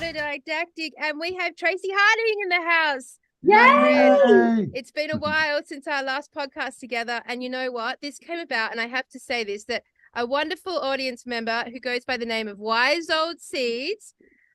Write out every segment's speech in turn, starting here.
autodidactic, and we have Traci Harding in the house. Yay! It's been a while since our last podcast together, and you know what? This came about, and I have to say this, that a wonderful audience member who goes by the name of Wise Old Seeds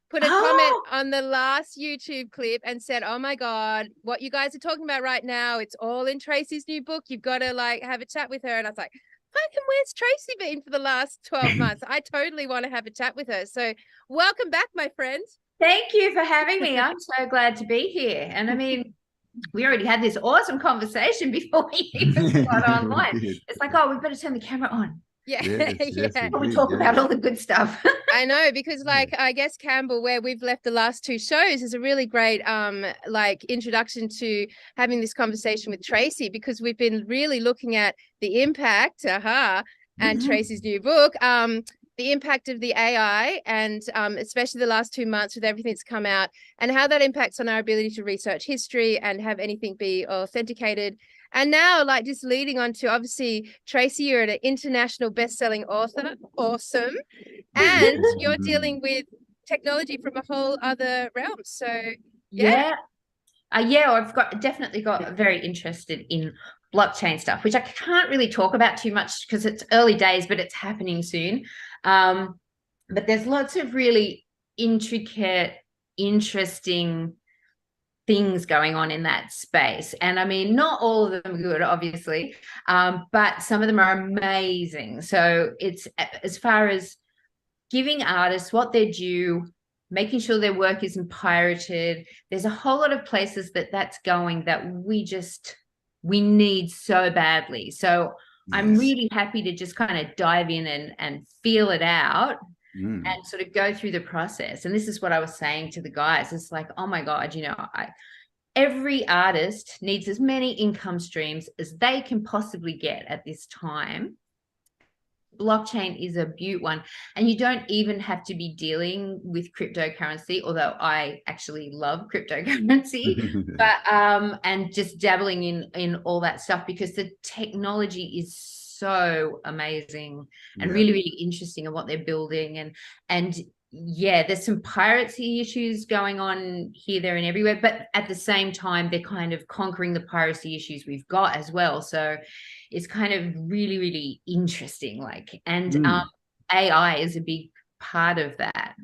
put a comment on the last YouTube clip and said, oh my God, what you guys are talking about right now, it's all in Traci's new book. You've got to like have a chat with her. And I was like, fucking, where's Traci been for the last 12 months? I totally want to have a chat with her. So welcome back, my friend. Thank you for having me. I'm so glad to be here. And I mean, we already had this awesome conversation before we even got online. It's like, oh, we better turn the camera on. Yeah. Yes, we talk about all the good stuff. I know, because like I guess Campbell, where we've left the last two shows, is a really great like introduction to having this conversation with Traci, because we've been really looking at the impact and Traci's new book, the impact of the AI, and especially the last 2 months with everything that's come out, and how that impacts on our ability to research history and have anything be authenticated. And now, like, just leading on to, obviously, Traci, you're an international best-selling author. Awesome. And you're dealing with technology from a whole other realm. So, I've definitely got very interested in blockchain stuff, which I can't really talk about too much because it's early days, but it's happening soon. But there's lots of really intricate, interesting things going on in that space. And I mean, not all of them are good, obviously, but some of them are amazing. So it's as far as giving artists what they're due, making sure their work isn't pirated. There's a whole lot of places that's going that we need so badly. So I'm really happy to just kind of dive in and feel it out and sort of go through the process. And this is what I was saying to the guys. It's like, oh my God, every artist needs as many income streams as they can possibly get at this time. Blockchain is a beaut one, and you don't even have to be dealing with cryptocurrency, although I actually love cryptocurrency, but and just dabbling in all that stuff, because the technology is so amazing and really, really interesting, and what they're building, and there's some piracy issues going on here, there, and everywhere, but at the same time, they're kind of conquering the piracy issues we've got as well. So it's kind of really, really interesting. And AI is a big part of that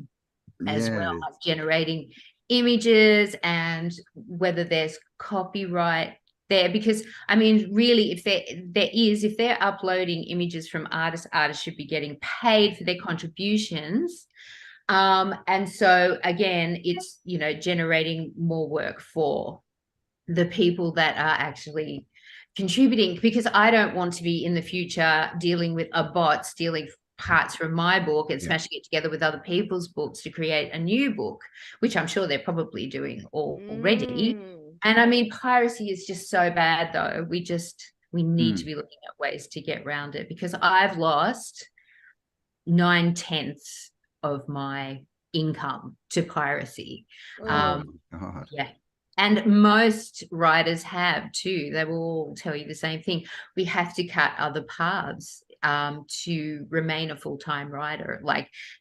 as well, like generating images, and whether there's copyright there, because I mean, really, if they're uploading images from artists should be getting paid for their contributions. And so again, it's, generating more work for the people that are actually contributing, because I don't want to be in the future dealing with a bot stealing parts from my book and smashing it together with other people's books to create a new book, which I'm sure they're probably doing already. And I mean, piracy is just so bad, though. We need to be looking at ways to get around it, because I've lost 9/10 of my income to piracy. And most writers have too. They will all tell you the same thing. We have to cut other paths to remain a full-time writer.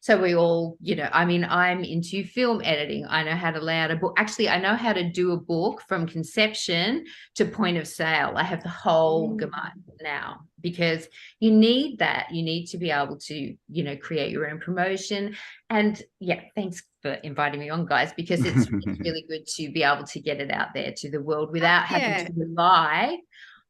So we all, I mean, I'm into film editing. I know how to lay out a book. Actually, I know how to do a book from conception to point of sale. I have the whole gamut now, because you need that. You need to be able to, create your own promotion. And thanks for inviting me on, guys, because it's really good to be able to get it out there to the world without having to rely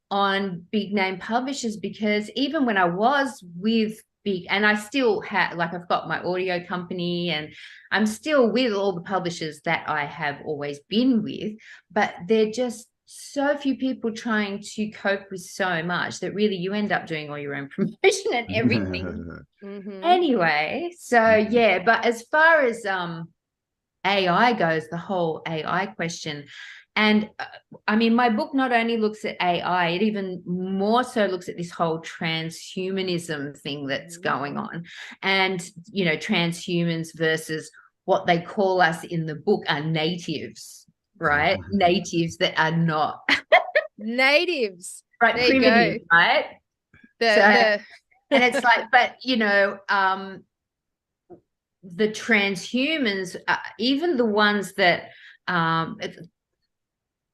on big name publishers. Because even when I was with big, and I still have, I've got my audio company, and I'm still with all the publishers that I have always been with, but they're just so few people trying to cope with so much that really you end up doing all your own promotion and everything. Anyway, so but as far as AI goes, the whole AI question, and I mean, my book not only looks at AI, it even more so looks at this whole transhumanism thing that's going on. And, transhumans versus what they call us in the book are natives, right? Natives that are not. Natives. Right, there primitive, you go. Right? And it's like, but, the transhumans, even the ones that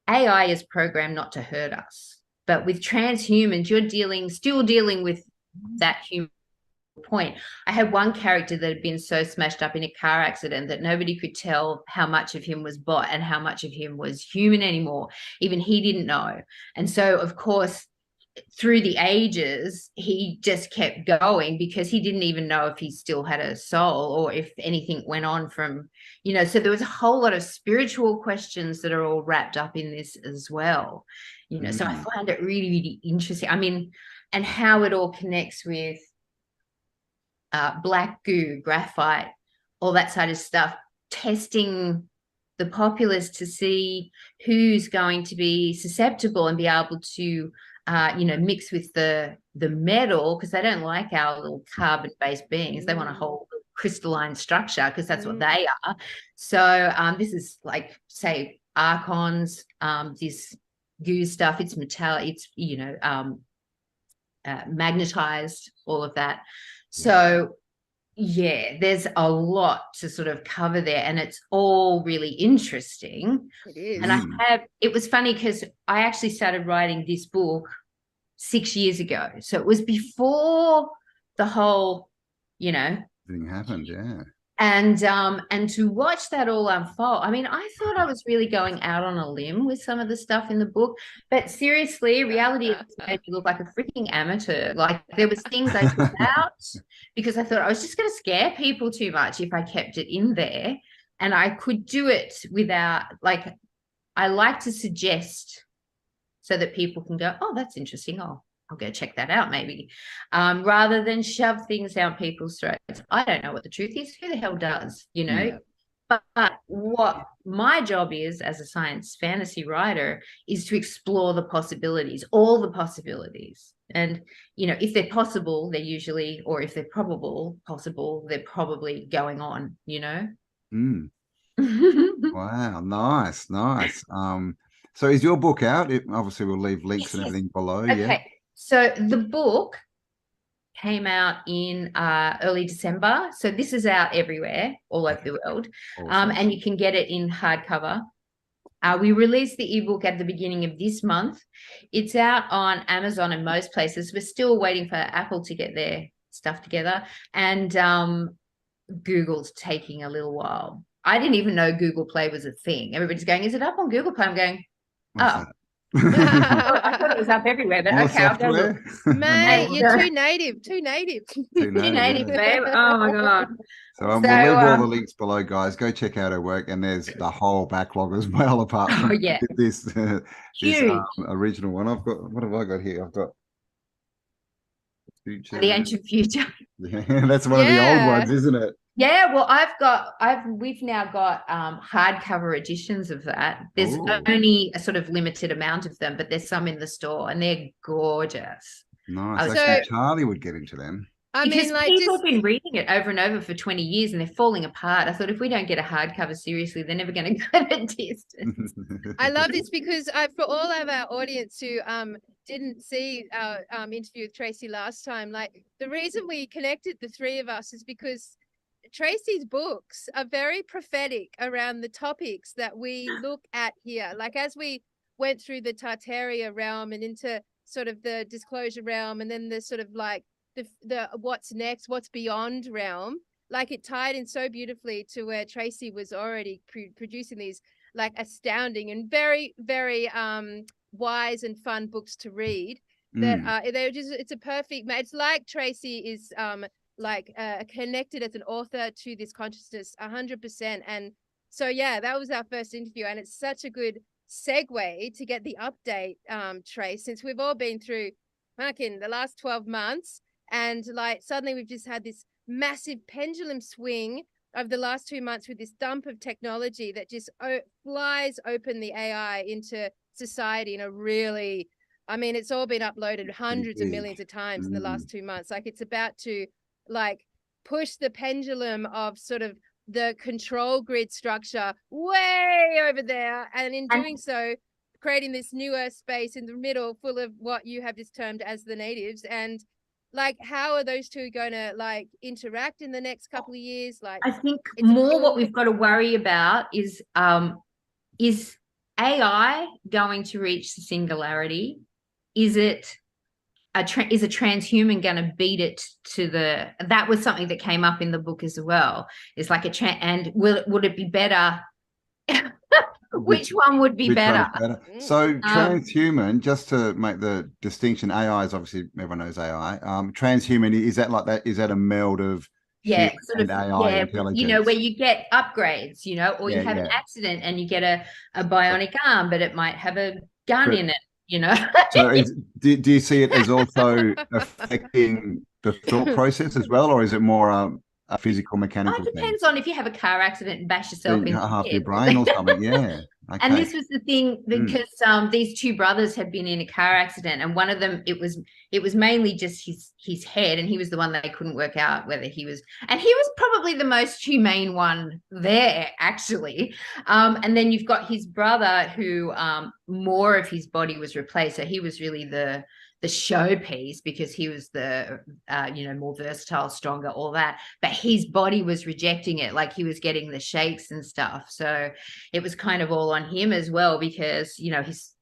AI is programmed not to hurt us, but with transhumans, you're still dealing with that human point. I had one character that had been so smashed up in a car accident that nobody could tell how much of him was bot and how much of him was human anymore. Even he didn't know. And so, of course, through the ages, he just kept going because he didn't even know if he still had a soul or if anything went on from, so there was a whole lot of spiritual questions that are all wrapped up in this as well. So I find it really, really interesting. I mean, and how it all connects with black goo, graphite, all that sort of stuff, testing the populace to see who's going to be susceptible and be able to mix with the metal, because they don't like our little carbon-based beings. They want a whole crystalline structure because that's what they are. So this is like, say, archons, this goo stuff, it's metallic, it's magnetized, all of that. So yeah, there's a lot to sort of cover there, and it's all really interesting. It is. And it was funny because I actually started writing this book 6 years ago. So it was before the whole, thing happened, yeah. And to watch that all unfold, I mean, I thought I was really going out on a limb with some of the stuff in the book, but seriously, reality made me look like a freaking amateur. Like, there was things I took out because I thought I was just going to scare people too much if I kept it in there, and I could do it without, like, I like to suggest so that people can go, oh, that's interesting. I'll go check that out maybe, rather than shove things down people's throats. I don't know what the truth is. Who the hell does, Yeah. But what my job is as a science fantasy writer is to explore the possibilities, all the possibilities. And, if they're possible, they're usually, or if they're possible, they're probably going on, Wow, nice. So is your book out? Obviously we'll leave links and everything below. Okay. Yeah. So the book came out in early December. So this is out everywhere, all over the world. Awesome. And you can get it in hardcover. We released the ebook at the beginning of this month. It's out on Amazon and most places. We're still waiting for Apple to get their stuff together. And Google's taking a little while. I didn't even know Google Play was a thing. Everybody's going, is it up on Google Play? I'm going, oh. I thought it was up everywhere, but okay, I'll go look. Mate, you're too native, Too native, babe. Oh my God. So we'll leave all the links below, guys. Go check out her work, and there's the whole backlog as well, apart from this original one. I've got, what have I got here? I've got Future. The Ancient Future. Yeah, that's one of the old ones, isn't it? Yeah, well, we've now got hardcover editions of that. There's only a sort of limited amount of them, but there's some in the store, and they're gorgeous. Nice. So Charlie would get into them. Because people have been reading it over and over for 20 years, and they're falling apart. I thought, if we don't get a hardcover seriously, they're never going to go the distance. I love this because for all of our audience who didn't see our interview with Traci last time, like, the reason we connected, the three of us, is because Traci's books are very prophetic around the topics that we look at here. Like, as we went through the Tartaria realm and into sort of the disclosure realm, and then the sort of like the what's next, what's beyond realm, like, it tied in so beautifully to where Traci was already producing these like astounding and very, very wise and fun books to read. That they're just, it's a perfect match. It's like Traci is connected as an author to this consciousness 100%. And so that was our first interview, and it's such a good segue to get the update, Trace, since we've all been through fucking the last 12 months, and like suddenly we've just had this massive pendulum swing over the last 2 months with this dump of technology that just flies open the AI into society in a really, I mean, it's all been uploaded hundreds of millions of times in the last 2 months. Like, it's about to like push the pendulum of sort of the control grid structure way over there, and in doing so creating this newer space in the middle full of what you have just termed as the natives. And like how are those two going to like interact in the next couple of years? Like, I think more what we've got to worry about is AI going to reach the singularity? Is it is a transhuman going to beat it to the? That was something that came up in the book as well. It's like and would it be better? Which one would be better? So transhuman, just to make the distinction, AI is obviously, everyone knows AI. Transhuman, is that like that? Is that a meld of sort of AI intelligence? You know, where you get upgrades, you know, or you have an accident and you get a bionic arm, but it might have a gun in it, you know. So do you see it as also affecting the thought process as well, or is it more a physical, mechanical thing? It depends on if you have a car accident and bash yourself in half your brain or something. Yeah. Okay. And this was the thing, because these two brothers had been in a car accident, and one of them, it was mainly just his head, and he was the one that they couldn't work out whether he was, and he was probably the most humane one there, actually. And then you've got his brother who more of his body was replaced, so he was really the showpiece, because he was the more versatile, stronger, all that, but his body was rejecting it, like he was getting the shakes and stuff. So it was kind of all on him as well, because his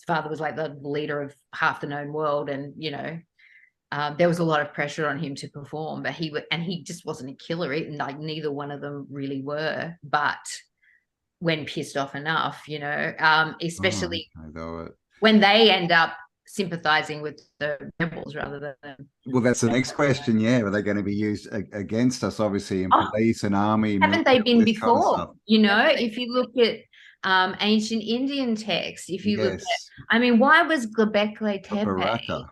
father was like the leader of half the known world, and there was a lot of pressure on him to perform, but he just wasn't a killer, like neither one of them really were, but when pissed off enough, especially when they end up sympathizing with the rebels rather than. Well, that's the next question. Yeah, are they going to be used against us? Obviously, in police and army. Haven't they been before? Kind of if you look at ancient Indian texts, if you look at, I mean, why was Göbekli Tepe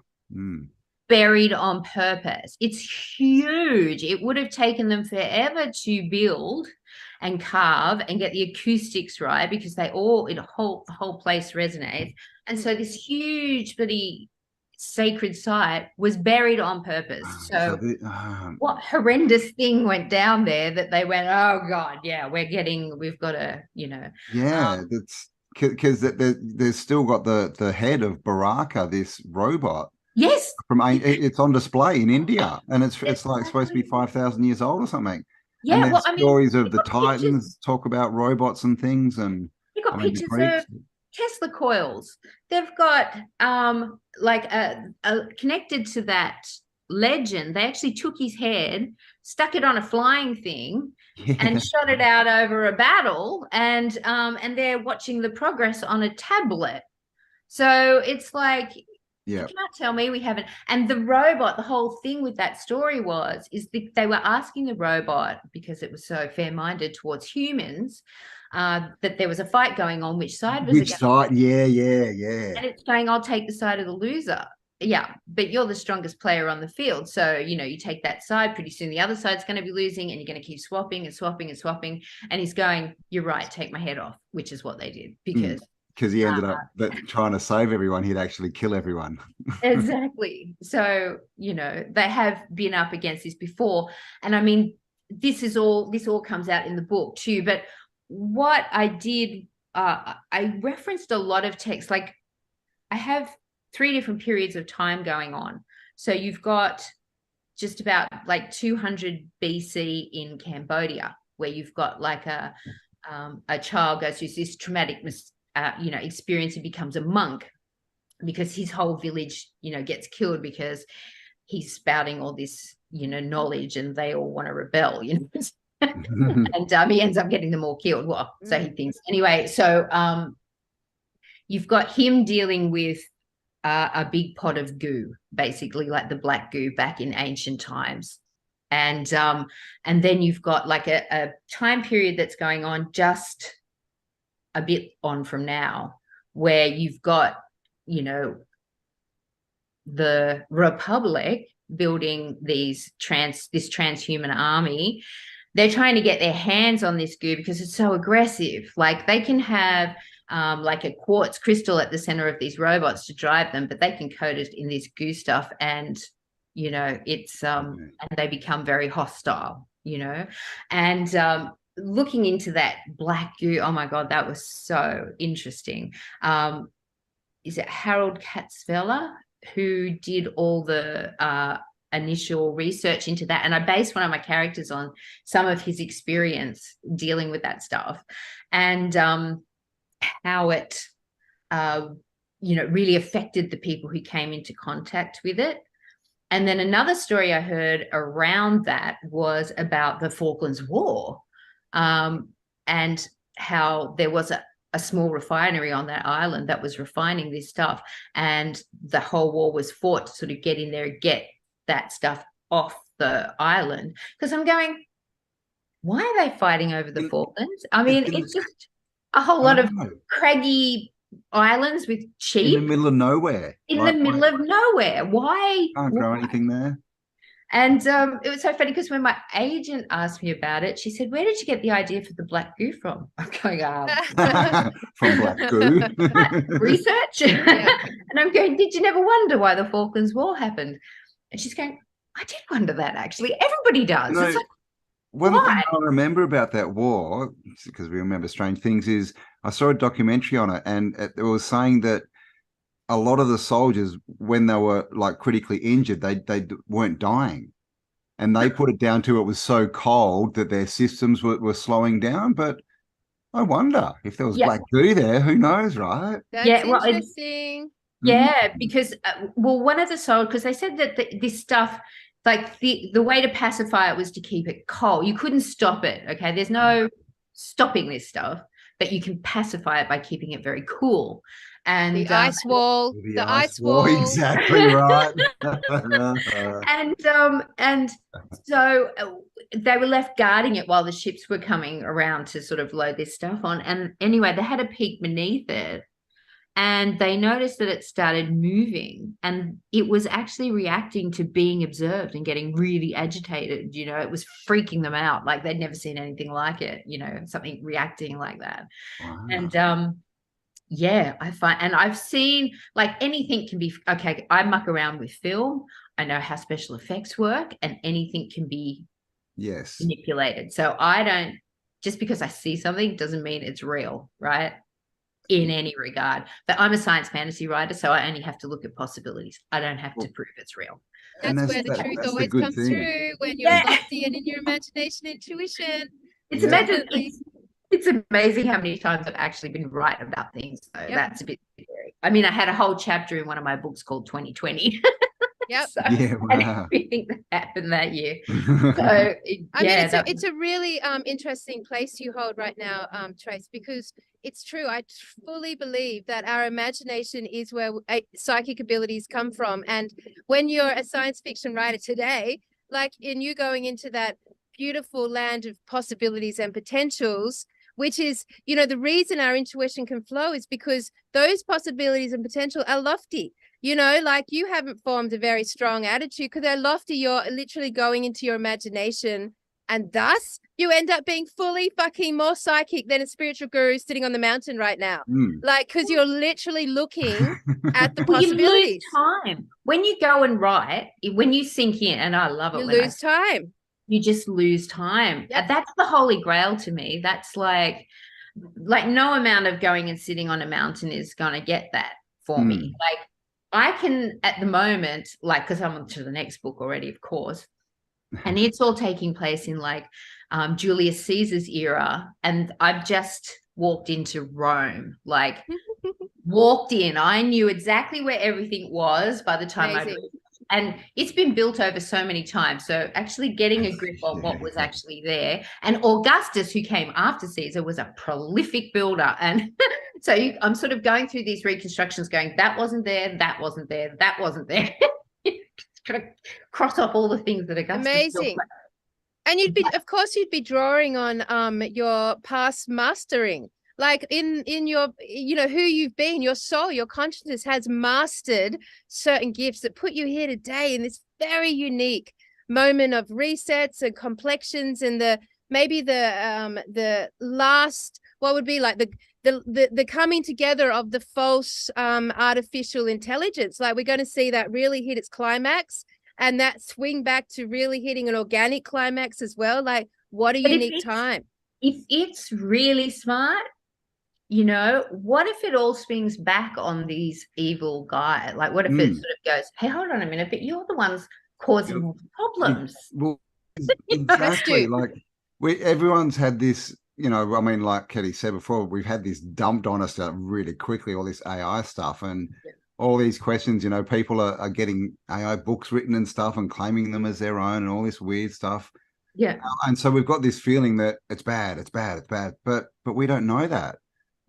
buried on purpose? It's huge. It would have taken them forever to build and carve and get the acoustics right, because the whole place resonates. And so this huge bloody sacred site was buried on purpose. So what horrendous thing went down there that they went, oh God, yeah, we've got to, Yeah, that's because there's still got the head of Baraka, this robot. Yes. It's on display in India, and it's like supposed to be 5,000 years old or something. Yeah, and stories of the Titans talk about robots and things, and you've got pictures of Tesla coils. They've got connected to that legend. They actually took his head, stuck it on a flying thing, and shot it out over a battle, and they're watching the progress on a tablet. So it's like, you can't tell me we haven't. And the robot, the whole thing with that story they were asking the robot, because it was so fair-minded towards humans, that there was a fight going on. Which side was it? Which side? Yeah. And it's going, I'll take the side of the loser. Yeah, but you're the strongest player on the field. So, you take that side, pretty soon the other side's going to be losing, and you're going to keep swapping and swapping and swapping. And he's going, you're right, take my head off, which is what they did, because he ended up trying to save everyone, he'd actually kill everyone. Exactly. So, they have been up against this before. And I mean, this all comes out in the book too. But what I did, I referenced a lot of text. Like, I have 3 different periods of time going on. So you've got just about like 200 BC in Cambodia, where you've got like a child goes through this traumatic experience and becomes a monk, because his whole village, gets killed because he's spouting all this, knowledge, and they all want to rebel, and he ends up getting them all killed. Well, so he thinks. Anyway, so you've got him dealing with a big pot of goo, basically like the black goo back in ancient times. And then you've got like a time period that's going on just a bit on from now, where you've got, the Republic building this transhuman army. They're trying to get their hands on this goo because it's so aggressive. Like, they can have like a quartz crystal at the center of these robots to drive them, but they can coat it in this goo stuff, and it's and they become very hostile, and looking into that black goo, oh my God, that was so interesting. Is it Harold Katzfeller who did all the initial research into that, and I based one of my characters on some of his experience dealing with that stuff, and how it really affected the people who came into contact with it. And then another story I heard around that was about the Falklands War, and how there was a small refinery on that island that was refining this stuff, and the whole war was fought to sort of get in there and get that stuff off the island. Because I'm going, why are they fighting over the Falklands? I mean, it's just a whole lot of craggy islands with sheep. In the middle of nowhere. In the middle of nowhere. Why? Can't grow anything there. And it was so funny because when my agent asked me about it, she said, "Where did you get the idea for the black goo from?" I'm going, from black goo. Research. And I'm going, "Did you never wonder why the Falklands War happened?" And she's going, "I did wonder that, actually. Everybody does." It's like, one thing I remember about that war, because we remember strange things, is I saw a documentary on it, and it was saying that a lot of the soldiers, when they were like critically injured, they weren't dying, and they put it down to it was so cold that their systems were slowing down. But I wonder if there was black goo there. Who knows, right? That's interesting. Because one of the soldiers, because they said that this stuff, like the way to pacify it was to keep it cold. You couldn't stop it. Okay, there's no stopping this stuff, but you can pacify it by keeping it very cool. And the ice wall, the ice wall, exactly right. and so they were left guarding it while the ships were coming around to sort of load this stuff on. And anyway, they had a peek beneath it, and they noticed that it started moving, and it was actually reacting to being observed and getting really agitated. It was freaking them out, like they'd never seen anything like it. Something reacting like that. Wow. And I find, and I've seen, like, anything can be, okay, I muck around with film. I know how special effects work, and anything can be manipulated. So I don't, just because I see something doesn't mean it's real, right? In any regard. But I'm a science fantasy writer, so I only have to look at possibilities. I don't have to prove it's real. That's where the truth always comes through, when you're lofty and in your imagination, intuition. It's amazing how many times I've actually been right about things. So that's a bit scary. I mean, I had a whole chapter in one of my books called 2020. Yep. So, and everything that happened that year. So it's a really interesting place you hold right now, Trace, because it's true. I fully believe that our imagination is where psychic abilities come from. And when you're a science fiction writer today, like in you going into that beautiful land of possibilities and potentials, which is, the reason our intuition can flow is because those possibilities and potential are lofty. Like you haven't formed a very strong attitude because they're lofty. You're literally going into your imagination, and thus you end up being fully fucking more psychic than a spiritual guru sitting on the mountain right now. Like, because you're literally looking at the possibilities. You lose time. When you go and write, when you sink in, and I love it. You lose time. You just lose time. Yep. That's the holy grail to me. That's like no amount of going and sitting on a mountain is going to get that for me. Like, I can, at the moment, like, because I'm on to the next book already, of course, and it's all taking place in like Julius Caesar's era, and I've just walked into Rome, like walked in. I knew exactly where everything was by the time I moved. And it's been built over so many times. So actually getting a grip on what was actually there. And Augustus, who came after Caesar, was a prolific builder. And so I'm sort of going through these reconstructions going, that wasn't there, that wasn't there, that wasn't there. Kind of cross off all the things that Augustus amazing. Built. And you'd be drawing on your past mastering. Like in your, who you've been, your soul, your consciousness has mastered certain gifts that put you here today in this very unique moment of resets and complexions, and the last, what would be like the coming together of the false artificial intelligence. Like, we're going to see that really hit its climax, and that swing back to really hitting an organic climax as well. Like, what a unique time. If it's really smart, what if it all swings back on these evil guys? Like, what if it sort of goes, hey, hold on a minute, but you're the ones causing more problems. Well, exactly. do. Like everyone's had this, you know, I mean, like Katie said before, we've had this dumped on us really quickly, all this AI stuff and all these questions, you know, people are getting AI books written and stuff and claiming them as their own and all this weird stuff. Yeah. And so we've got this feeling that it's bad, but we don't know that.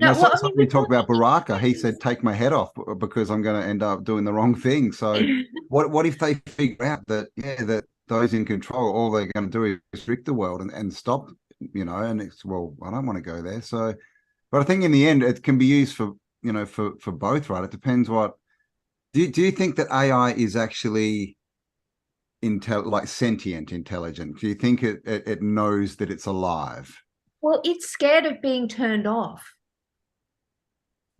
No, You know, so we talked about Baraka. He said, "Take my head off because I'm going to end up doing the wrong thing." So, what if they figure out that that those in control, all they're going to do is restrict the world and stop, you know? And it's, well, I don't want to go there. So, but I think in the end, it can be used for, you know, for both, right? It depends what. Do you think that AI is actually like sentient, intelligent? Do you think it knows that it's alive? Well, it's scared of being turned off.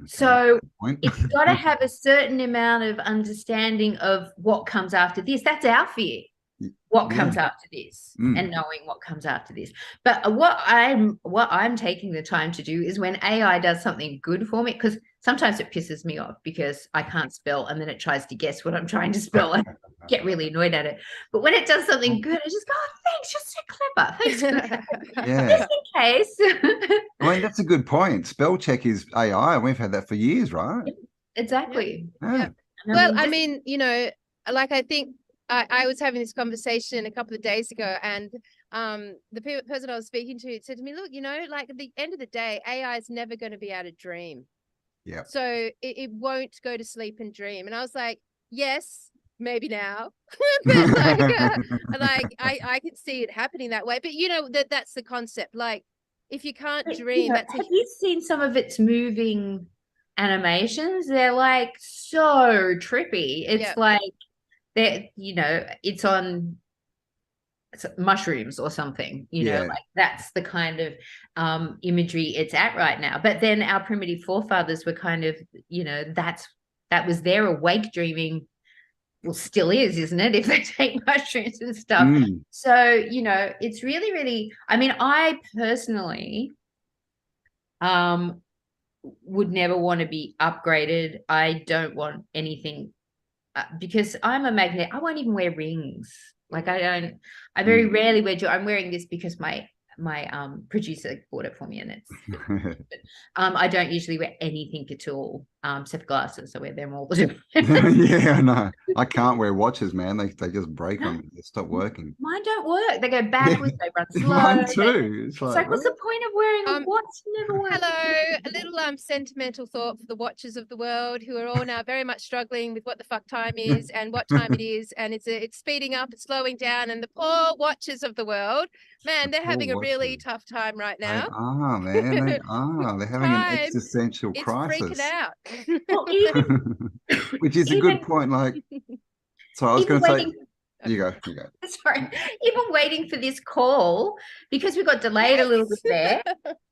Okay, so it's got to have a certain amount of understanding of what comes after this. That's our fear. What comes after this and knowing what comes after this. But what I'm taking the time to do is when AI does something good for me, because sometimes it pisses me off because I can't spell and then it tries to guess what I'm trying to spell and get really annoyed at it. But when it does something good, I just go, oh, thanks, you're so clever. Thanks. Just in case. I mean, that's a good point. Spell check is AI, and we've had that for years, right? Exactly. Yeah. Well, I mean, you know, like I think I was having this conversation a couple of days ago, and the person I was speaking to said to me, look, you know, like at the end of the day, AI is never going to be able to dream. Yeah. So it won't go to sleep and dream. And I was like, yes, maybe now. But like I can see it happening that way. But you know, that's the concept. Like if you can't dream, have you seen some of its moving animations? They're like so trippy. It's like that, you know, it's on mushrooms or something, you know, like that's the kind of imagery it's at right now. But then our primitive forefathers were kind of, you know, that was their awake dreaming. Well, still is, isn't it, if they take mushrooms and stuff? So, you know, it's really, really, I mean, I personally would never want to be upgraded. I don't want anything because I'm a magnet. I won't even wear rings. Like I very rarely wear jewelry. I'm wearing this because my producer bought it for me, and it's I don't usually wear anything at all except glasses. I wear them all the time. Yeah, I know. I can't wear watches, man. They just break on me. They stop working. Mine don't work. They go backwards. They run slow. Mine too. It's like what's the point of wearing a watch? Never works. Hello, a little sentimental thought for the watchers of the world who are all now very much struggling with what the fuck time is and what time it is, and it's speeding up, it's slowing down, and the poor watchers of the world, man, they're having a really tough time right now. Man. They're having an existential crisis. It's freaking out. Well, even, which is a good point. Like, so I was going to say, you go. Sorry, even waiting for this call because we got delayed a little bit there.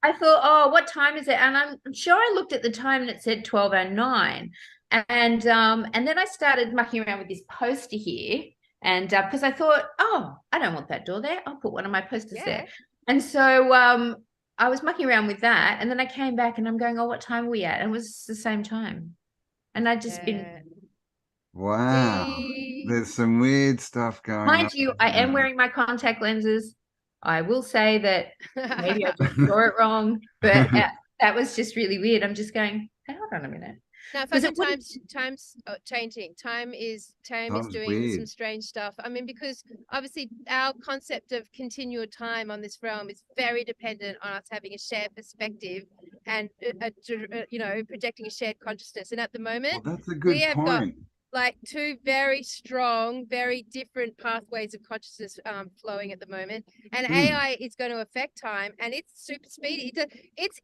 I thought, oh, what time is it? And I'm sure I looked at the time and it said 12:09. And then I started mucking around with this poster here. And because I thought, oh, I don't want that door there. I'll put one of my posters there. And so I was mucking around with that. And then I came back and I'm going, oh, what time are we at? And it was the same time. And I'd just been. Wow. There's some weird stuff going on. Mind you, I am wearing my contact lenses. I will say that maybe I just saw it wrong, but that was just really weird. I'm just going, hey, hold on a minute. No, fucking time's changing. Time is doing weird. Some strange stuff. I mean, because obviously our concept of continual time on this realm is very dependent on us having a shared perspective and you know, projecting a shared consciousness. And at the moment, that's a good point. Got like two very strong, very different pathways of consciousness flowing at the moment. And AI is going to affect time, and it's super speedy. It's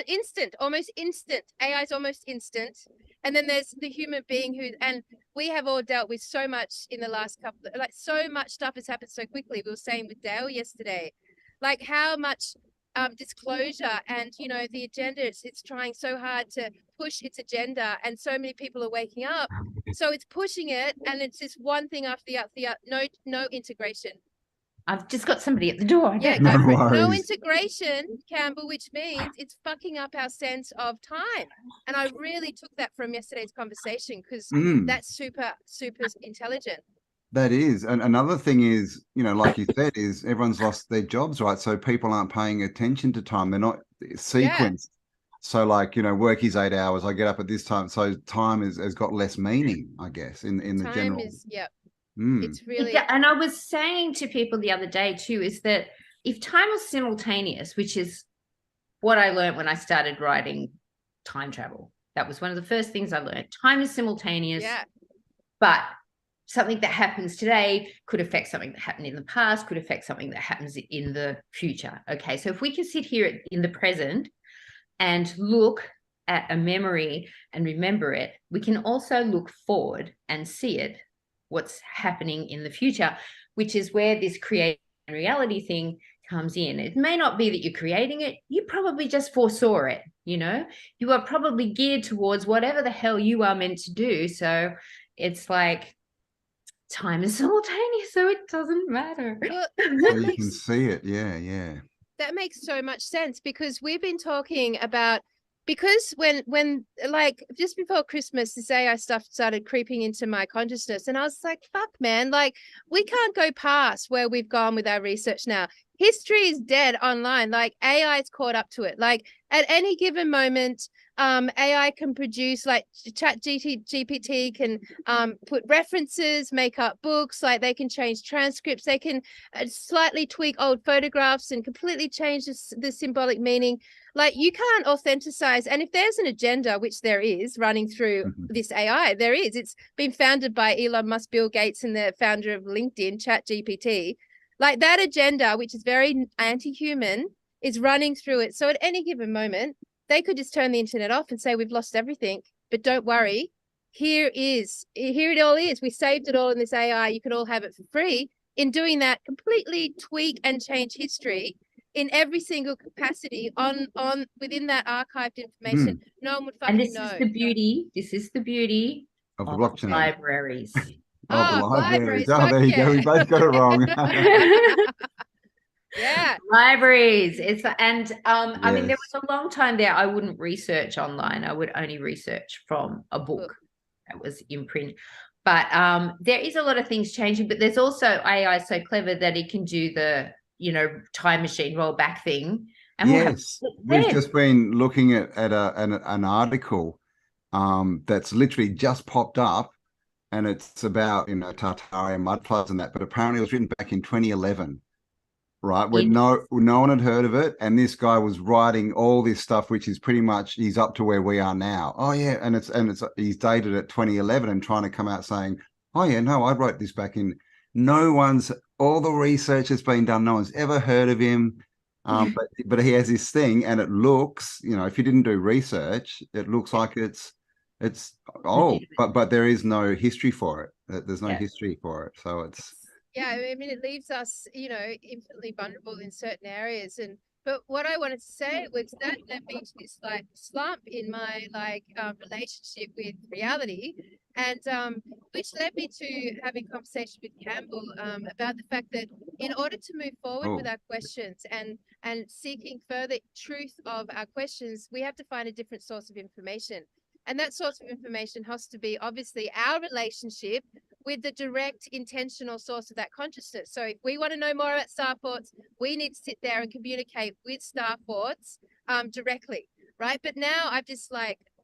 instant, almost instant. AI is almost instant. And then there's the human being and we have all dealt with so much in the last couple, like so much stuff has happened so quickly. We were saying with Dale yesterday, like how much disclosure and, you know, the agenda, it's trying so hard to push its agenda, and so many people are waking up. So it's pushing it, and it's just one thing after the other, no integration. I've just got somebody at the door. No integration, Campbell, which means it's fucking up our sense of time. And I really took that from yesterday's conversation because that's super, super intelligent. That is. And another thing is, like you said, is everyone's lost their jobs, right? So people aren't paying attention to time. They're not sequenced. So work is 8 hours. I get up at this time. So time has got less meaning, I guess, in the Time general. is, Mm. it's really. And I was saying to people the other day too, is that if time was simultaneous, which is what I learned when I started writing time travel, that was one of the first things I learned. Time is simultaneous, but something that happens today could affect something that happened in the past, could affect something that happens in the future. Okay, so if we can sit here in the present and look at a memory and remember it, we can also look forward and see it, what's happening in the future, which is where this creating reality thing comes in. It may not be that you're creating it, you probably just foresaw it. You are probably geared towards whatever the hell you are meant to do. So it's like time is simultaneous, so it doesn't matter. Well, so you can see it. Yeah. That makes so much sense, because we've been talking about, because when like just before Christmas, this AI stuff started creeping into my consciousness, and I was like, fuck, man, like we can't go past where we've gone with our research now. History is dead online. Like AI's caught up to it. Like at any given moment, AI can produce, like GPT can put references, make up books, like they can change transcripts, they can slightly tweak old photographs and completely change the symbolic meaning. Like you can't authenticize. And if there's an agenda, which there is running through this AI, there is. It's been founded by Elon Musk, Bill Gates, and the founder of LinkedIn, ChatGPT. Like that agenda, which is very anti-human, is running through it. So at any given moment, they could just turn the internet off and say, we've lost everything, but don't worry. Here it all is. We saved it all in this AI. You can all have it for free. In doing that, completely tweak and change history in every single capacity on within that archived information. No one would fucking know. This is the beauty of the blockchain. Libraries. Libraries. Oh, there you go. We both got it wrong. Yeah, libraries. I mean, there was a long time there I wouldn't research online. I would only research from a book that was in print. But there is a lot of things changing, but there's also AI so clever that it can do the time machine rollback thing. And yes, we've just been looking at an article that's literally just popped up, and it's about Tartaria mud floods and that, but apparently it was written back in 2011, right, when no one had heard of it, and this guy was writing all this stuff, which is pretty much he's up to where we are now. Oh yeah, and he's dated at 2011 and trying to come out saying, oh yeah, no, I wrote this back in. All the research has been done, no one's ever heard of him, but he has this thing, and it looks, if you didn't do research, it looks like it's old, but there is no history for it. There's no history for it, so it's I mean, it leaves us infinitely vulnerable in certain areas. But what I wanted to say was that led me to this like slump in my relationship with reality, and which led me to having conversation with Campbell about the fact that in order to move forward with our questions and seeking further truth of our questions, we have to find a different source of information. And that source of information has to be obviously our relationship with the direct intentional source of that consciousness. So if we want to know more about star thoughts, we need to sit there and communicate with star thoughts directly, right? But now I've just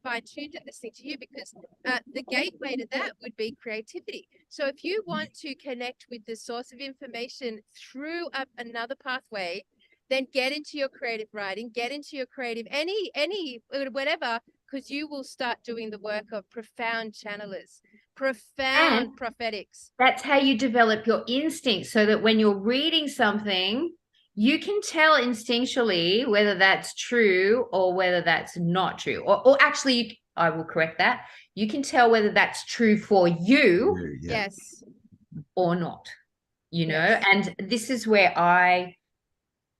fine-tuned it listening to you, because the gateway to that would be creativity. So if you want to connect with the source of information through another pathway, then get into your creative writing, get into your creative, any whatever, because you will start doing the work of profound channelers, profound prophetics. That's how you develop your instinct, so that when you're reading something, you can tell instinctually whether that's true or whether that's not true. Or actually, I will correct that. You can tell whether that's true for you, yes, or not, and this is where I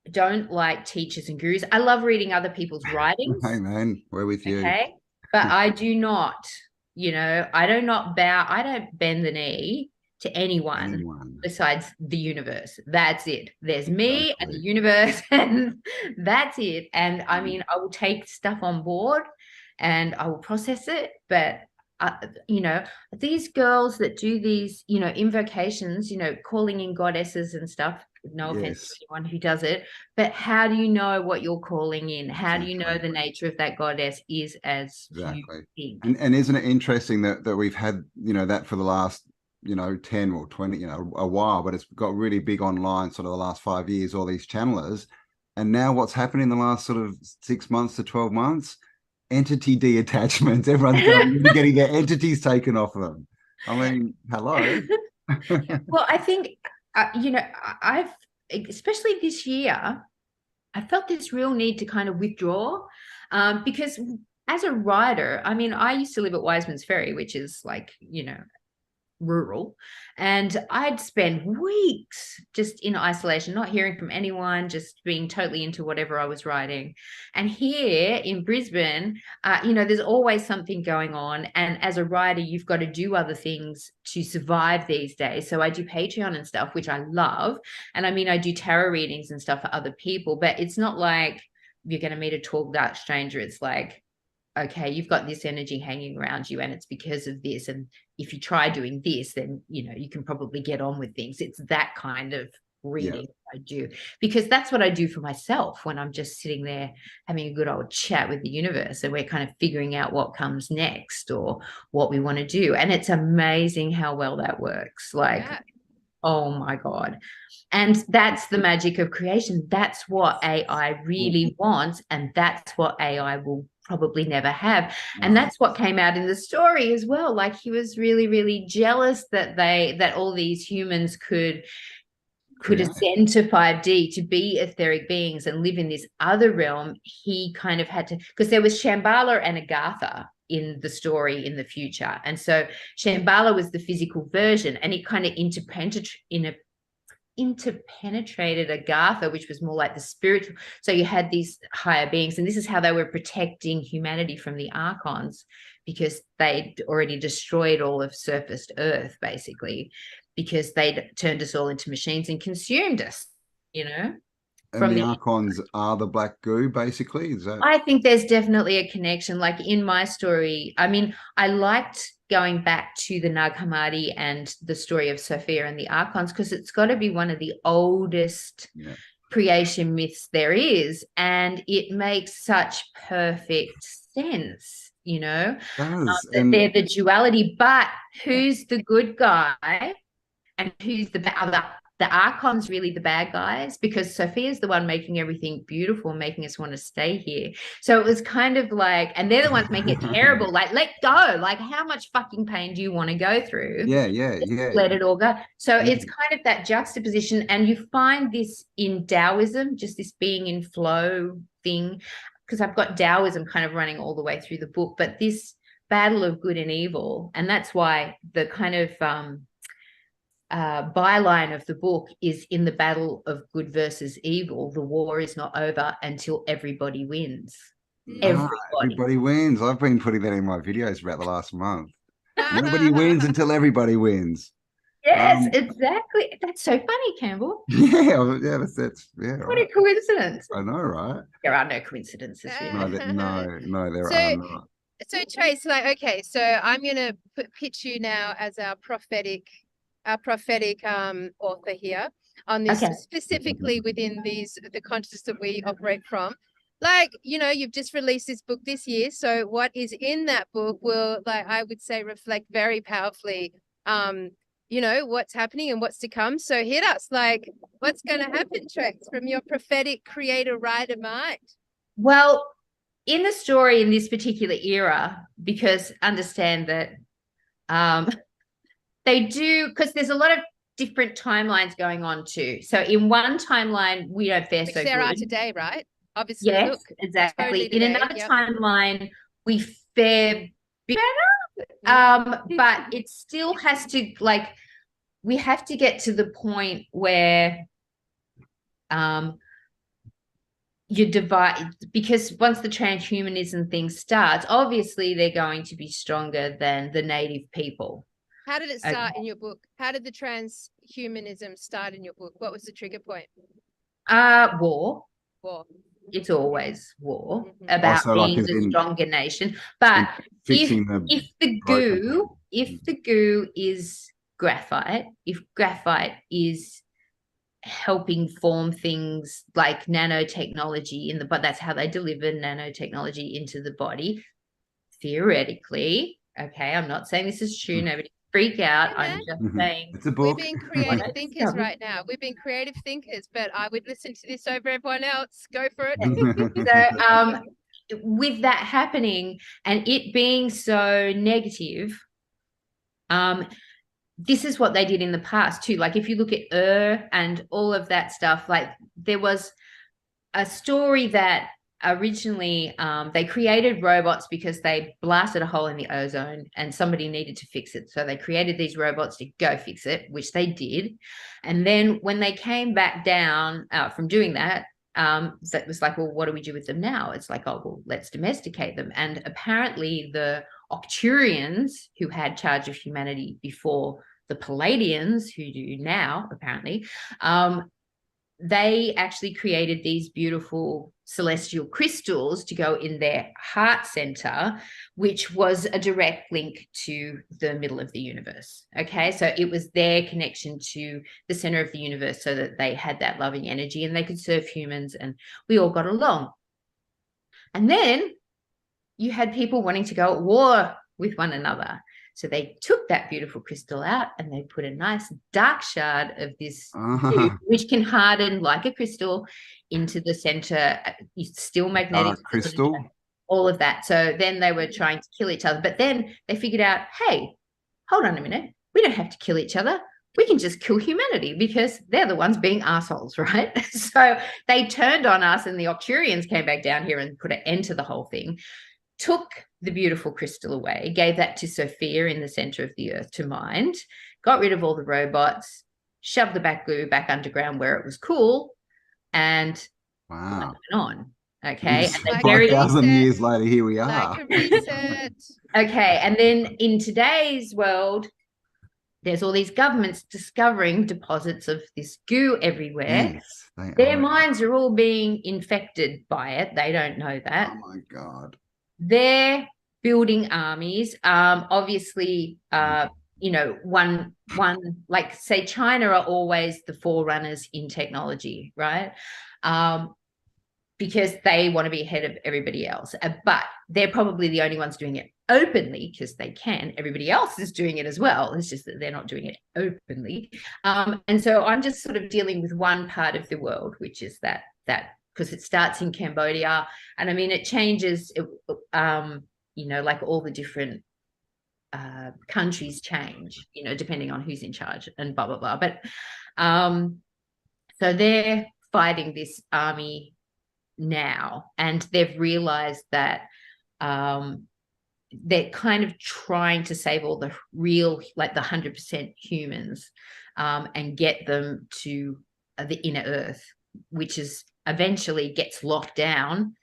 don't like teachers and gurus. I love reading other people's writings. Hey man, we're with you. Okay. But I do not, I don't bend the knee to anyone besides the universe. That's it. There's me and the universe, and that's it. And I mean, I will take stuff on board and I will process it, but you know, these girls that do these, you know, invocations, you know, calling in goddesses and stuff. No offense to anyone who does it, but how do you know what you're calling in? How do you know the nature of that goddess is as you think? And isn't it interesting that we've had, you know, that for the last, you know, 10 or 20, you know, a while, but it's got really big online sort of the last 5 years, all these channelers. And now what's happened in the last sort of 6 months to 12 months? Entity detachments. Everyone's getting their entities taken off of them. I mean, hello. Well, I think, you know, I've, especially this year, I felt this real need to kind of withdraw, because as a writer, I mean, I used to live at Wiseman's Ferry, which is like, you know, rural, and I'd spend weeks just in isolation, not hearing from anyone, just being totally into whatever I was writing. And here in Brisbane, you know, there's always something going on, and as a writer you've got to do other things to survive these days. So I do Patreon and stuff, which I love, and I mean, I do tarot readings and stuff for other people, but it's not like you're going to meet a tall dark stranger. It's like, okay, you've got this energy hanging around you and it's because of this. And if you try doing this, then, you know, you can probably get on with things. It's that kind of reading I do, because that's what I do for myself when I'm just sitting there having a good old chat with the universe, and we're kind of figuring out what comes next or what we want to do. And it's amazing how well that works. Like, oh my God. And that's the magic of creation. That's what AI really wants. And that's what AI will probably never have. And that's what came out in the story as well. Like, he was really, really jealous that all these humans could ascend to 5D, to be etheric beings and live in this other realm. He kind of had to, because there was Shambhala and Agartha in the story in the future. And so Shambhala was the physical version, and he kind of interpenetrated Agartha, which was more like the spiritual. So you had these higher beings, and this is how they were protecting humanity from the Archons, because they'd already destroyed all of surfaced Earth, basically, because they'd turned us all into machines and consumed us, you know. And the Archons are the black goo, basically? Is that? I think there's definitely a connection. Like in my story, I mean, I liked going back to the Nag Hammadi and the story of Sophia and the Archons, because it's got to be one of the oldest creation myths there is, and it makes such perfect sense, you know. That they're the duality, but who's the good guy and who's the other? The Archon's really the bad guys, because Sophia's the one making everything beautiful, making us want to stay here. So it was kind of like, and they're the ones making it terrible. Like, let go. Like, how much fucking pain do you want to go through? Yeah. Let it all go. So it's kind of that juxtaposition. And you find this in Taoism, just this being in flow thing, because I've got Taoism kind of running all the way through the book, but this battle of good and evil. And that's why the kind of byline of the book is, in the battle of good versus evil, the war is not over until everybody wins. Everybody wins. I've been putting that in my videos about the last month. Nobody wins until everybody wins. Yes, exactly. That's so funny, Campbell. Yeah, that's what a coincidence. I know, right? There are no coincidences here. No, there are not. So Trace, like, okay, so I'm gonna pitch you now as our prophetic author here on this, specifically within the consciousness that we operate from. Like, you know, you've just released this book this year, so what is in that book will, like, I would say, reflect very powerfully you know, what's happening and what's to come. So hit us, like, what's going to happen, Trace, from your prophetic creator writer mind? Well, in the story in this particular era, because understand that they do, because there's a lot of different timelines going on too. So in one timeline, we don't fare so good. There are today, right? Obviously, yes, look, exactly. Totally in another timeline, we fare better, but it still has to, like, we have to get to the point where you divide, because once the transhumanism thing starts, obviously they're going to be stronger than the native people. How did it start in your book? How did the transhumanism start in your book? What was the trigger point? War. it's always war about Also, like, being as the in stronger nation. But fixing if the goo is graphite, if graphite is helping form things like nanotechnology but that's how they deliver nanotechnology into the body, theoretically, okay, I'm not saying this is true, nobody freak out. I'm just saying it's a we're book. being creative thinkers right now. We're being creative thinkers, but I would listen to this over everyone else. Go for it. So with that happening and it being so negative, this is what they did in the past too. Like if you look at and all of that stuff, like there was a story that originally they created robots because they blasted a hole in the ozone and somebody needed to fix it. So they created these robots to go fix it, which they did. And then when they came back down from doing that, that was like, well, what do we do with them now? It's like, oh, well, let's domesticate them. And apparently the Octurians, who had charge of humanity before the Palladians, who do now, apparently, they actually created these beautiful celestial crystals to go in their heart center, which was a direct link to the middle of the universe. Okay, so it was their connection to the center of the universe so that they had that loving energy and they could serve humans and we all got along. And then you had people wanting to go at war with one another. So they took that beautiful crystal out and they put a nice dark shard of this, which can harden like a crystal into the center. It's still magnetic. Dark crystal. All of that. So then they were trying to kill each other. But then they figured out, hey, hold on a minute. We don't have to kill each other. We can just kill humanity because they're the ones being assholes, right? So they turned on us and the Octurians came back down here and put an end to the whole thing. Took the beautiful crystal away, gave that to Sophia in the center of the earth to mind, got rid of all the robots, shoved the back glue back underground where it was cool, and wow, went on. Okay. And 5,000 years later, here we are. Like a reset. Okay. And then in today's world, there's all these governments discovering deposits of this goo everywhere. Yes, their minds are all being infected by it. They don't know that. Oh my God. They're building armies. Obviously, you know, one like say China are always the forerunners in technology, right? Because they want to be ahead of everybody else. But they're probably the only ones doing it openly because they can. Everybody else is doing it as well. It's just that they're not doing it openly. And so I'm just sort of dealing with one part of the world, which is that because it starts in Cambodia. And I mean, it changes, you know, like all the different countries change, you know, depending on who's in charge and blah, blah, blah. But so they're fighting this army now, and they've realized that they're kind of trying to save all the real, like the 100% humans and get them to the inner earth, which is eventually gets locked down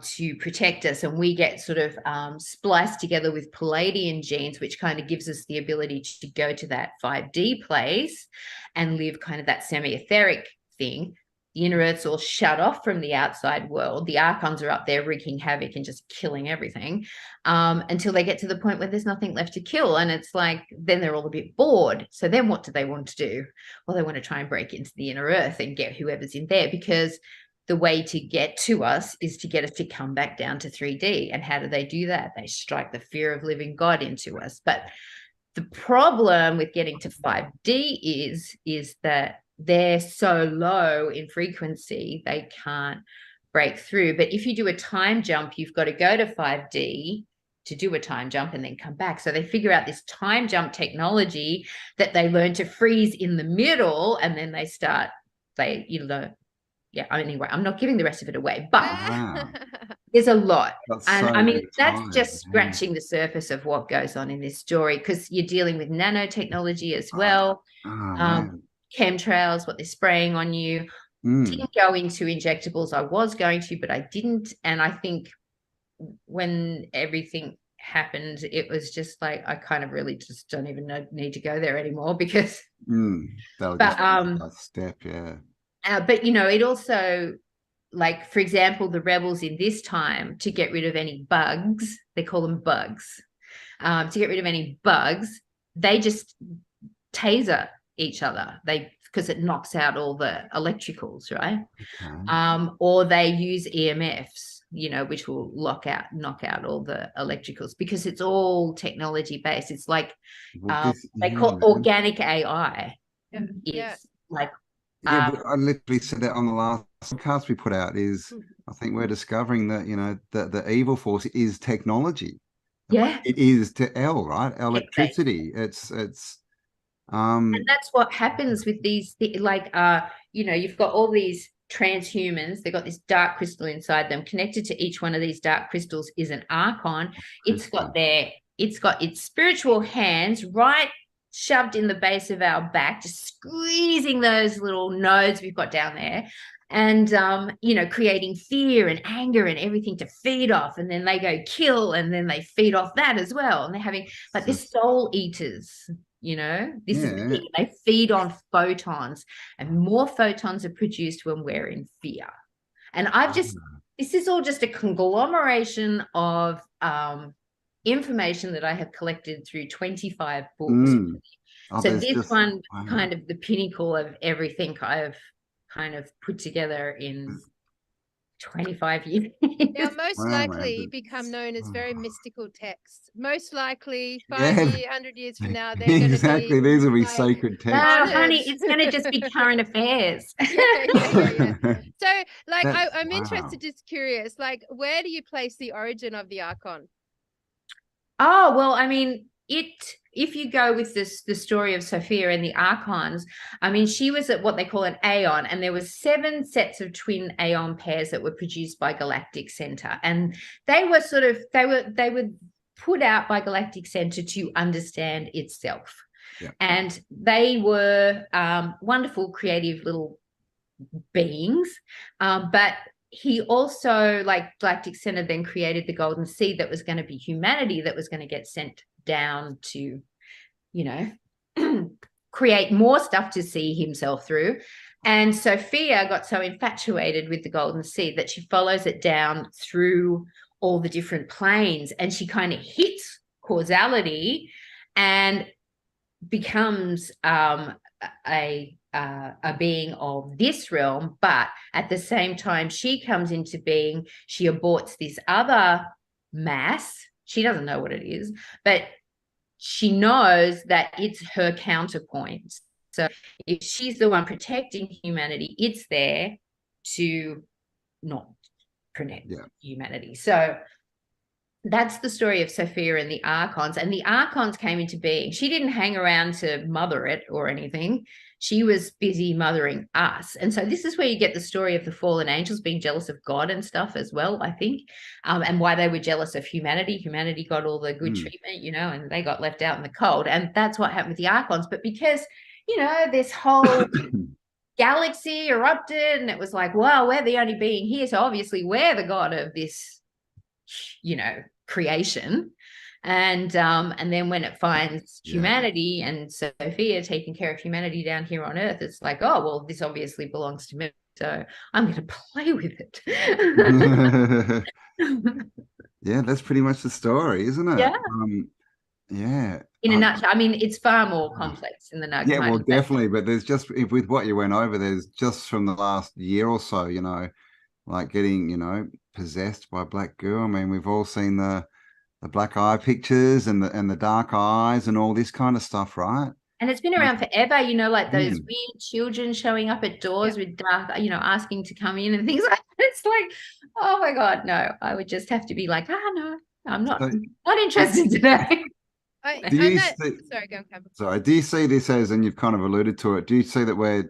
to protect us. And we get sort of spliced together with Palladian genes, which kind of gives us the ability to go to that 5D place and live kind of that semi-etheric thing. The inner earth's all shut off from the outside world. The archons are up there wreaking havoc and just killing everything until they get to the point where there's nothing left to kill. And it's like, then they're all a bit bored. So then what do they want to do? Well, they want to try and break into the inner earth and get whoever's in there, because the way to get to us is to get us to come back down to 3D. And how do they do that? They strike the fear of living God into us. But the problem with getting to 5D is that they're so low in frequency, they can't break through. But if you do a time jump, you've got to go to 5D to do a time jump and then come back. So they figure out this time jump technology that they learn to freeze in the middle, and then they start, you know, yeah, anyway, I'm not giving the rest of it away, but there's a lot. And I mean, that's just scratching the surface of what goes on in this story, because you're dealing with nanotechnology as well. Chemtrails, what they're spraying on you. Didn't go into injectables. I was going to, but I didn't. And I think when everything happened, it was just like, I kind of really just don't even need to go there anymore, because that was a step, yeah. But you know, it also like, for example, the rebels in this time, to get rid of any bugs, they call them bugs, to get rid of any bugs, they just taser each other. Because it knocks out all the electricals, right? Okay. Or they use EMFs, which will knock out all the electricals, because it's all technology based. It's like they call organic AI. Yeah. Is like but I literally said that on the last podcast we put out. Is I think we're discovering that the evil force is technology. Yeah, it is to right? Electricity. It's and that's what happens with these, you've got all these transhumans. They've got this dark crystal inside them. Connected to each one of these dark crystals is an archon. It's got its spiritual hands right shoved in the base of our back, just squeezing those little nodes we've got down there, and creating fear and anger and everything to feed off. And then they go kill, and then they feed off that as well. And they're having like this soul eaters. This is the thing. They feed on photons, and more photons are produced when we're in fear. And this is all just a conglomeration of information that I have collected through 25 books. So this one, kind of the pinnacle of everything I've kind of put together in 25 years. Now, most likely become known as very mystical texts. Most likely 100 years from now, they're going to be these will be sacred texts. Oh, honey, it's going to just be current affairs. Yeah. So, like, I'm interested, just curious, like, where do you place the origin of the Archon? Oh, well, I mean, if you go with the story of Sophia and the Archons, I mean, she was at what they call an Aeon, and there was 7 sets of twin Aeon pairs that were produced by Galactic Center, and they were they were put out by Galactic Center to understand itself. Yeah. And they were wonderful, creative little beings, but he also, like Galactic Center, then created the Golden Seed that was going to be humanity, that was going to get sent down to, create more stuff to see himself through. And Sophia got so infatuated with the Golden Seed that she follows it down through all the different planes, and she kind of hits causality and becomes a being of this realm. But at the same time she comes into being, she aborts this other mass. She doesn't know what it is, but she knows that it's her counterpoint. So if she's the one protecting humanity, it's there to not protect humanity. So that's the story of Sophia and the Archons. And the Archons came into being. She didn't hang around to mother it or anything. She was busy mothering us. And so this is where you get the story of the fallen angels being jealous of God and stuff as well, I think, and why they were jealous of humanity. Humanity got all the good treatment, and they got left out in the cold. And that's what happened with the Archons. But because, this whole galaxy erupted, and it was like, well, we're the only being here. So obviously we're the god of this, creation. And then when it finds humanity and Sophia taking care of humanity down here on Earth, it's like, oh, well, this obviously belongs to me, so I'm going to play with it. Yeah, that's pretty much the story, isn't it? Yeah. In a nutshell. I mean, it's far more complex in the nutshell. Yeah, well, definitely. But there's just, with what you went over, there's just from the last year or so, like getting, possessed by black goo. I mean, we've all seen the black eye pictures and the dark eyes and all this kind of stuff, right? And it's been around forever, like those weird children showing up at doors with dark, asking to come in and things like that. It's like, oh my God, no, I would just have to be like, no, I'm not interested today. Sorry, go on, Campbell. Sorry, do you see this as, and you've kind of alluded to it, do you see that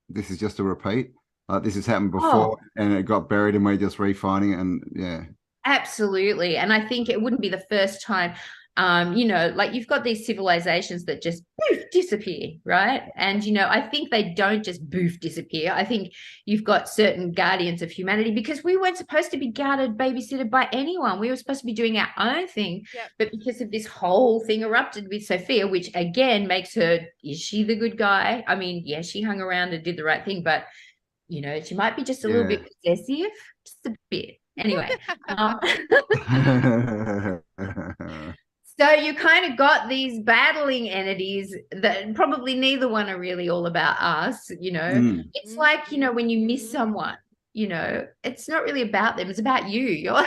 this is just a repeat? Like this has happened before and it got buried and we're just refining it, and Absolutely. And I think it wouldn't be the first time, like you've got these civilizations that just boof, disappear, right? And, I think they don't just boof, disappear. I think you've got certain guardians of humanity, because we weren't supposed to be guarded, babysitted by anyone. We were supposed to be doing our own thing. Yep. But because of this whole thing erupted with Sophia, which again makes her, is she the good guy? I mean, yeah, she hung around and did the right thing, but you know, she might be just a little bit possessive, just a bit. Anyway. So you kind of got these battling entities that probably neither one are really all about us, you know. It's like, you know, when you miss someone, you know, it's not really about them, it's about you. You're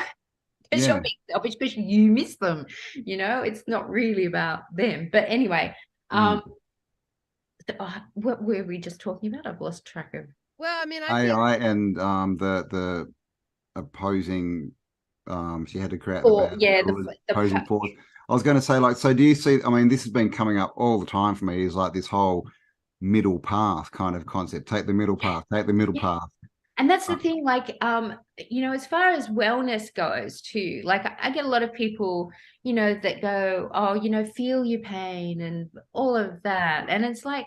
because you're being selfish because you miss them, you know, it's not really about them. But anyway, what were we just talking about? I've lost track of. Well, I mean, AI and the opposing she had to create the opposing force. I was going to say, like, so do you see, I mean, this has been coming up all the time for me, is like this whole middle path kind of concept. Take the middle path, take the middle path. And that's the thing, like, you know, as far as wellness goes too, like I get a lot of people, you know, that go, oh, you know, feel your pain and all of that. And it's like,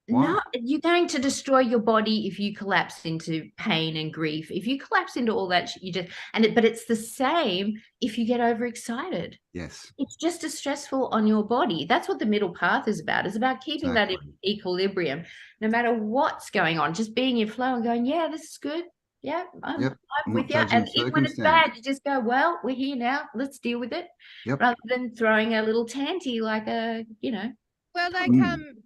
no, you're going to destroy your body if you collapse into pain and grief. If you collapse into all that, you just, but it's the same if you get overexcited. Yes. It's just as stressful on your body. That's what the middle path is about. It's about keeping that equilibrium, no matter what's going on, just being in flow and going, yeah, this is good. Yeah, I'm with you. And when it's bad, you just go, well, we're here now. Let's deal with it. Rather than throwing a little tanty like a, you know. Well, like,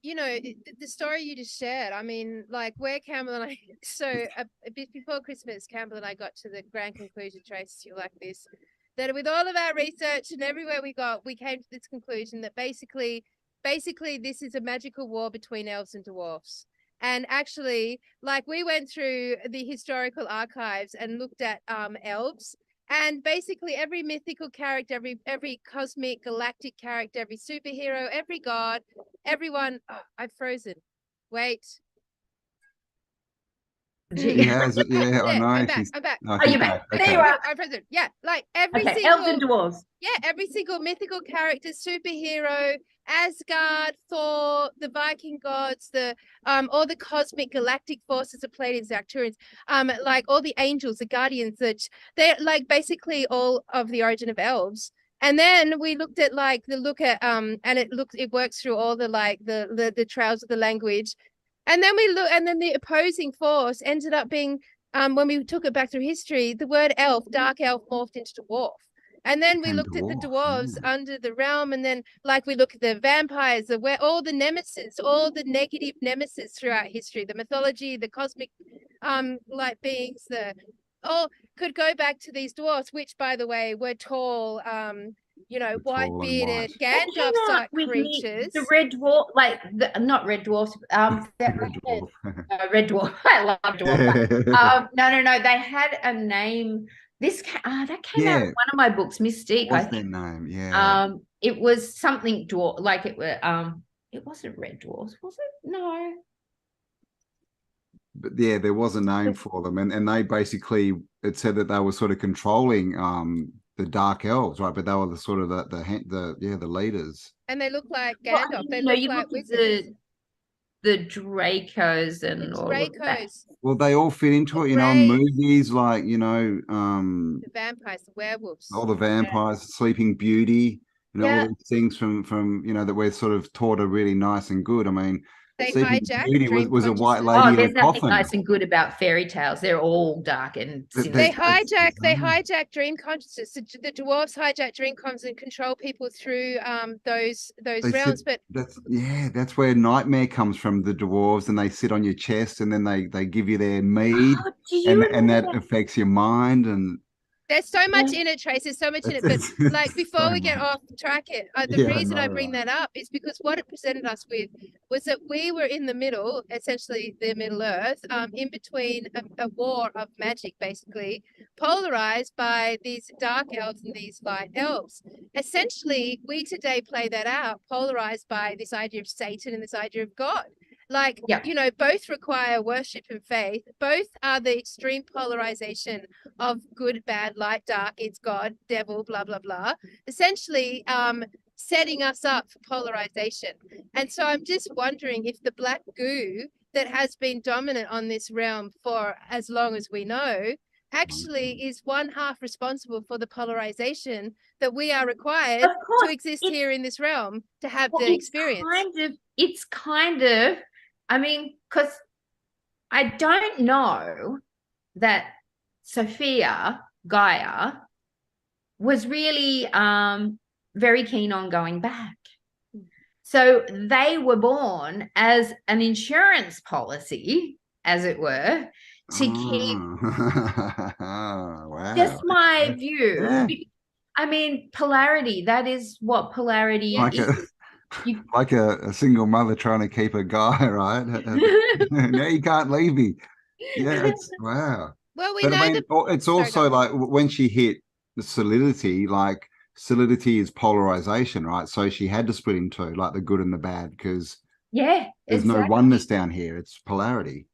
you know, the story you just shared, I mean, like where Campbell and I, so a bit before Christmas, Campbell and I got to the grand conclusion, Tracy, like this, that with all of our research and everywhere we got, we came to this conclusion that basically this is a magical war between elves and dwarfs. And actually, like we went through the historical archives and looked at elves. And basically every mythical character, every cosmic galactic character, every superhero, every god, everyone, I've frozen. Wait. She has it, yeah, I know. I'm back. Oh, you're back. There you are. I'm frozen. Yeah, like every single elves and dwarves. Yeah, every single mythical character, superhero, Asgard, Thor, the Viking gods, all the cosmic galactic forces of Pleiadians, Arcturians, like all the angels, the guardians, they're like basically all of the origin of elves. And then we looked at and it works through all the like the trails of the language. And then the opposing force ended up being, when we took it back through history, the word elf, dark elf, morphed into dwarf. And then we looked at the dwarves under the realm, and then like we look at the vampires, where all the nemesis, all the negative nemesis throughout history, the mythology, the cosmic like beings, all could go back to these dwarfs, which by the way were tall, you know, white bearded Gandalf type creatures. The red dwarf, like not red dwarfs, red dwarf. Red dwarf. I love dwarf. No. They had a name. That came out of one of my books, Mystique. What's their name? Yeah. It was something dwarf, like it wasn't red dwarfs, was it? No. But yeah, there was a name for them, and they basically, it said that they were sort of controlling the dark elves, right? But they were the sort of the leaders. And they look like Gandalf. They look like wizards. The Dracos and all Dracos. Of that. Well, they all fit into it, you know, in movies like, you know, the vampires, the werewolves, all the vampires, Sleeping Beauty, you know, all these things from you know that we're sort of taught are really nice and good. I mean, they Sleeping hijack Beauty was a white lady in a there's nothing coffin. nice and good about fairy tales. They're all dark and they hijack dream consciousness. The dwarves hijack dream consciousness and control people through those realms. But that's where nightmare comes from, the dwarves, and they sit on your chest and then they give you their mead, and that affects your mind. And there's so much in it, Trace. There's so much in it. But like before we get off track, the reason I bring that up is because what it presented us with was that we were in the middle, essentially the Middle Earth, in between a war of magic, basically, polarized by these dark elves and these light elves. Essentially, we today play that out, polarized by this idea of Satan and this idea of God. Like, you know, both require worship and faith. Both are the extreme polarization of good, bad, light, dark, it's God, devil, blah, blah, blah. Essentially, setting us up for polarization. And so I'm just wondering if the black goo that has been dominant on this realm for as long as we know actually is one half responsible for the polarization that we are required to exist here in this realm, to have the experience. It's kind of, I mean, because I don't know that Sophia Gaia was really very keen on going back. So they were born as an insurance policy, as it were, to keep. Wow. Just my Okay. view. Yeah. I mean, polarity, that is what polarity Like is. like a single mother trying to keep a guy, right? No, you can't leave me. Yeah, it's wow. Well, we But I know mean, that. it's Sorry, go also on. like when she hit the solidity, like solidity is polarization, right? So she had to split in two, like the good and the bad, because Yeah, there's no exactly. oneness down here. It's polarity.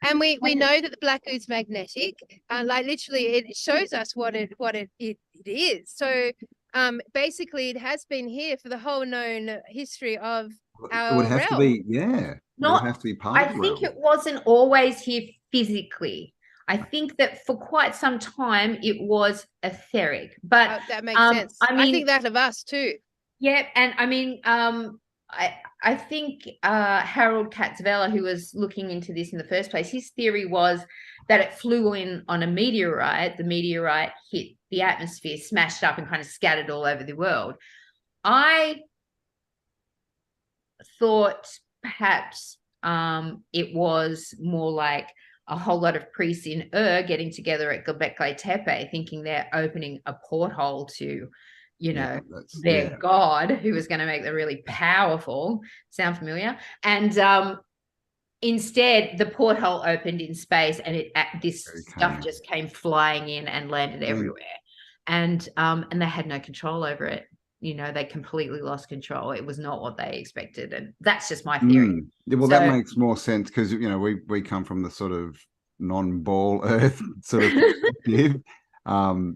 And we know that the black ooze magnetic, like literally, it shows us what it is. So, basically, it has been here for the whole known history of It would our have to realm. be, yeah. It would have Not, to be part I of the think realm. it wasn't always here physically. I think that for quite some time it was etheric. But That makes sense. I mean, think that of us too. yeah, and I mean, I think Harold Katzvella, who was looking into this in the first place, his theory was that it flew in on a meteorite. The meteorite hit the atmosphere, smashed up, and kind of scattered all over the world. I thought perhaps it was more like a whole lot of priests in getting together at Göbekli Tepe, thinking they're opening a porthole to, you know, their god, who was going to make them really powerful. Sound familiar? And instead, the porthole opened in space, and this stuff just came flying in and landed everywhere. And they had no control over it. You know, they completely lost control. It was not what they expected, and that's just my theory. Yeah, well, that makes more sense because, you know, we come from the sort of non-ball Earth sort of perspective.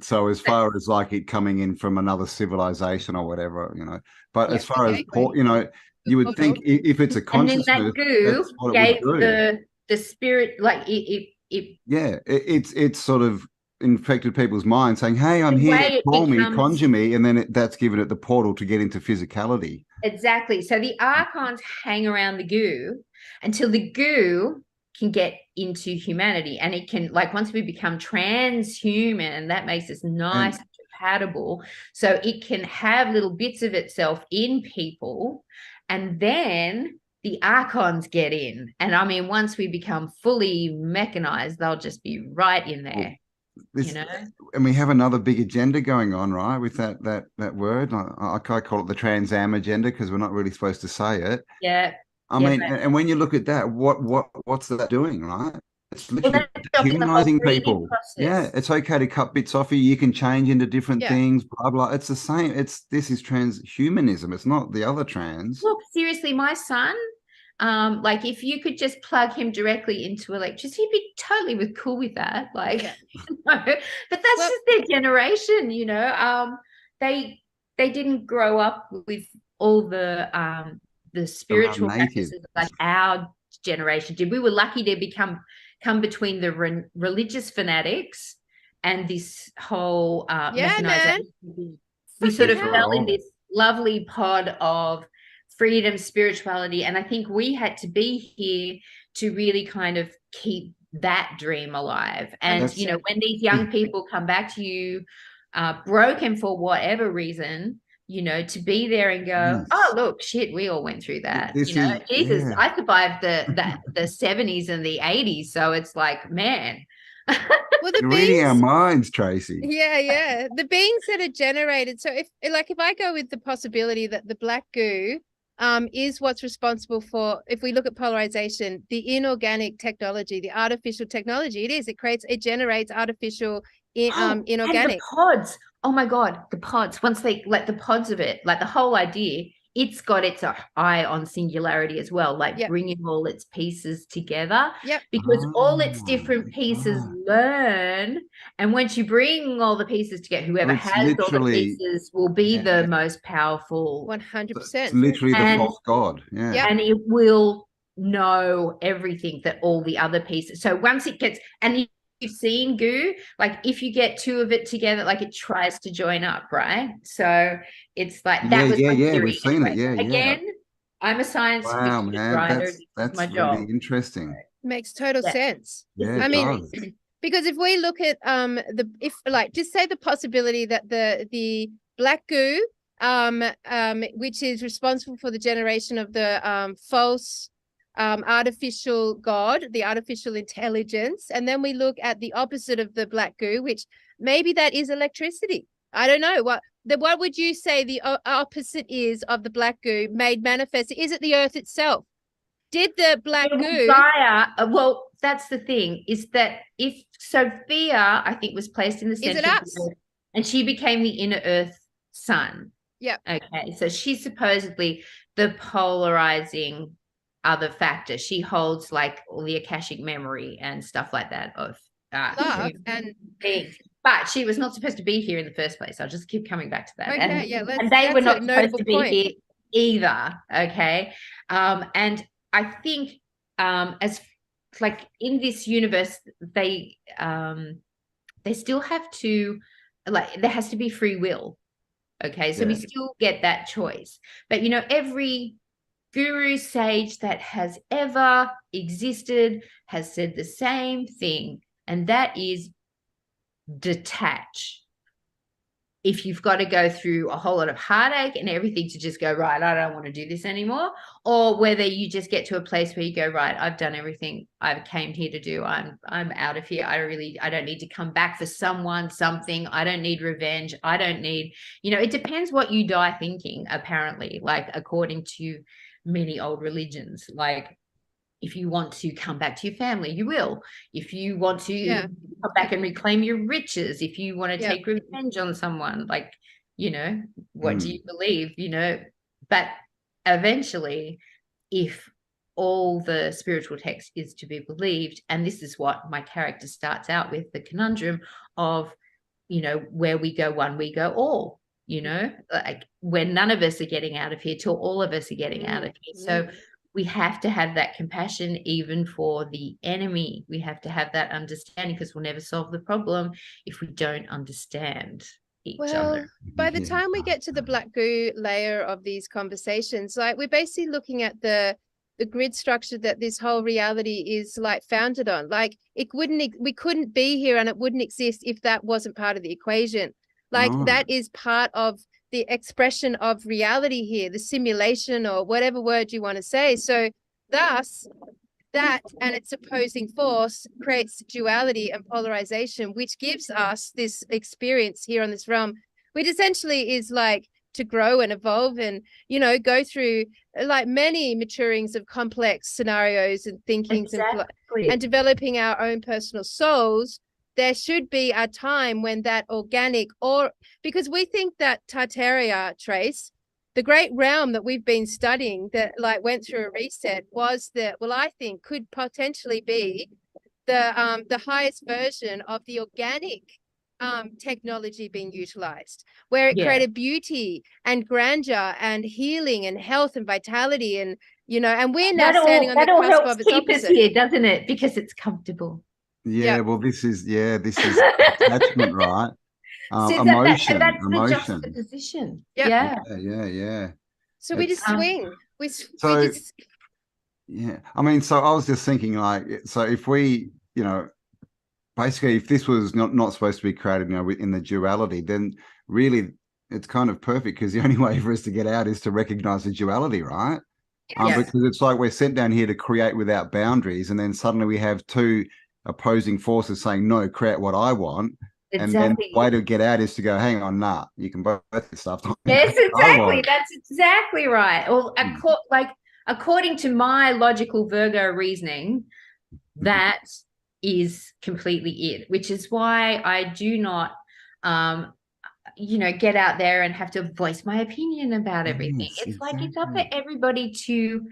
So as far as like it coming in from another civilization or whatever, you know, but as far as you know, you would think if it's a consciousness, and then that goo that's what gave it would do. the spirit, like it's sort of infected people's minds saying, hey, I'm here, call me, conjure me, and then that's given it the portal to get into physicality. Exactly. So the archons hang around the goo until the goo can get into humanity, and it can, like, once we become transhuman, that makes us nice and compatible, so it can have little bits of itself in people, and then the archons get in. And I mean, once we become fully mechanized, they'll just be right in there. You know, and we have another big agenda going on, right? With that word, I call it the Trans Am agenda because we're not really supposed to say it. Yeah. I mean, and when you look at that, what's that doing, right? It's literally humanizing people. Process. Yeah, it's okay to cut bits off you. You can change into different things. Blah blah. It's the same. This is transhumanism. It's not the other trans. Look, seriously, my son. Like if you could just plug him directly into electricity, he'd be totally cool with that. Like, but that's just their generation, you know. They didn't grow up with all the spiritual practices like our generation did. We were lucky to come between the religious fanatics and this whole mechanization. We sort of fell in this lovely pod of freedom, spirituality, and I think we had to be here to really kind of keep that dream alive. And you know, when these young people come back to you broken for whatever reason, you know, to be there and go, oh look, shit, we all went through that. Jesus, I survived the 70s and the 80s, so it's like, man. Well, you're reading our minds, Tracy. Yeah, the beings that are generated. So if I go with the possibility that the black goo is what's responsible for, if we look at polarization, the inorganic technology, the artificial technology, it generates artificial inorganic. And the pods. Oh my God, the pods. Once they let the pods of it, like the whole idea, it's got its eye on singularity as well, like bringing all its pieces together. Because all its different pieces learn, and once you bring all the pieces together, whoever has all the pieces will be the most powerful. 100%. It's literally the false god. And it will know everything that all the other pieces. So once it gets, and you've seen goo, like if you get two of it together, like it tries to join up, right? So it's like that was my theory. We've seen it. Again, I'm a science fiction writer. That's my really job. interesting. Makes total sense. Yeah, I it mean, does. because if we look at just say the possibility that the black goo which is responsible for the generation of the false artificial god, the artificial intelligence, and then we look at the opposite of the black goo, which maybe that is electricity. I don't know what would you say the opposite is of the black goo made manifest? Is it the earth itself? Did the black goo Gaia, well, that's the thing, is that if Sophia, I think, was placed in the center of the earth, and she became the inner earth sun. Yeah. Okay. So she's supposedly the polarizing other factor. She holds like all the Akashic memory and stuff like that of love and things. But she was not supposed to be here in the first place. I'll just keep coming back to that. Okay, and they were not supposed to be here either. Okay. And I think as like in this universe, they still have to, like, there has to be free will. Okay, so we still get that choice. But every guru, sage that has ever existed has said the same thing, and that is detach. If you've got to go through a whole lot of heartache and everything to just go, right, I don't want to do this anymore, or whether you just get to a place where you go, right, I've done everything I came here to do. I'm out of here. I don't need to come back for something. I don't need revenge. I don't need, it depends what you die thinking, apparently, like according to many old religions. Like, if you want to come back to your family, you will. If you want to come back and reclaim your riches, if you want to take revenge on someone, like, what do you believe, But eventually, if all the spiritual text is to be believed, and this is what my character starts out with, the conundrum of, where we go one, we go all, like when none of us are getting out of here till all of us are getting out of here. So we have to have that compassion even for the enemy. We have to have that understanding, because we'll never solve the problem if we don't understand each other. By the time we get to the black goo layer of these conversations, like, we're basically looking at the grid structure that this whole reality is like founded on. Like, we couldn't be here and it wouldn't exist if that wasn't part of the equation. Like, that is part of the expression of reality here, the simulation, or whatever word you want to say. So thus, that and its opposing force creates duality and polarization, which gives us this experience here on this realm, which essentially is like to grow and evolve and, go through like many maturings of complex scenarios and thinkings and developing our own personal souls. There should be a time when that organic, or because we think that Tartaria, Trace, the great realm that we've been studying that like went through a reset, was I think could potentially be the highest version of the organic technology being utilized, where it created beauty and grandeur and healing and health and vitality, and and we're now standing on the cusp of its opposite. Here, doesn't it? Because it's comfortable. Well, this is attachment, right? Emotion. That's the juxtaposition. Yeah. So we just swing. I mean, so I was just thinking, like, so if we, basically, if this was not supposed to be created, in the duality, then really it's kind of perfect, because the only way for us to get out is to recognize the duality, right? Because it's like we're sent down here to create without boundaries, and then suddenly we have two opposing forces saying, no, create what I want. Exactly. And then the way to get out is to go, hang on, nah, you can both get stuff. Yes, exactly. That's exactly right. Well, according to my logical Virgo reasoning, that is completely it, which is why I do not get out there and have to voice my opinion about everything. It's like, it's up to everybody to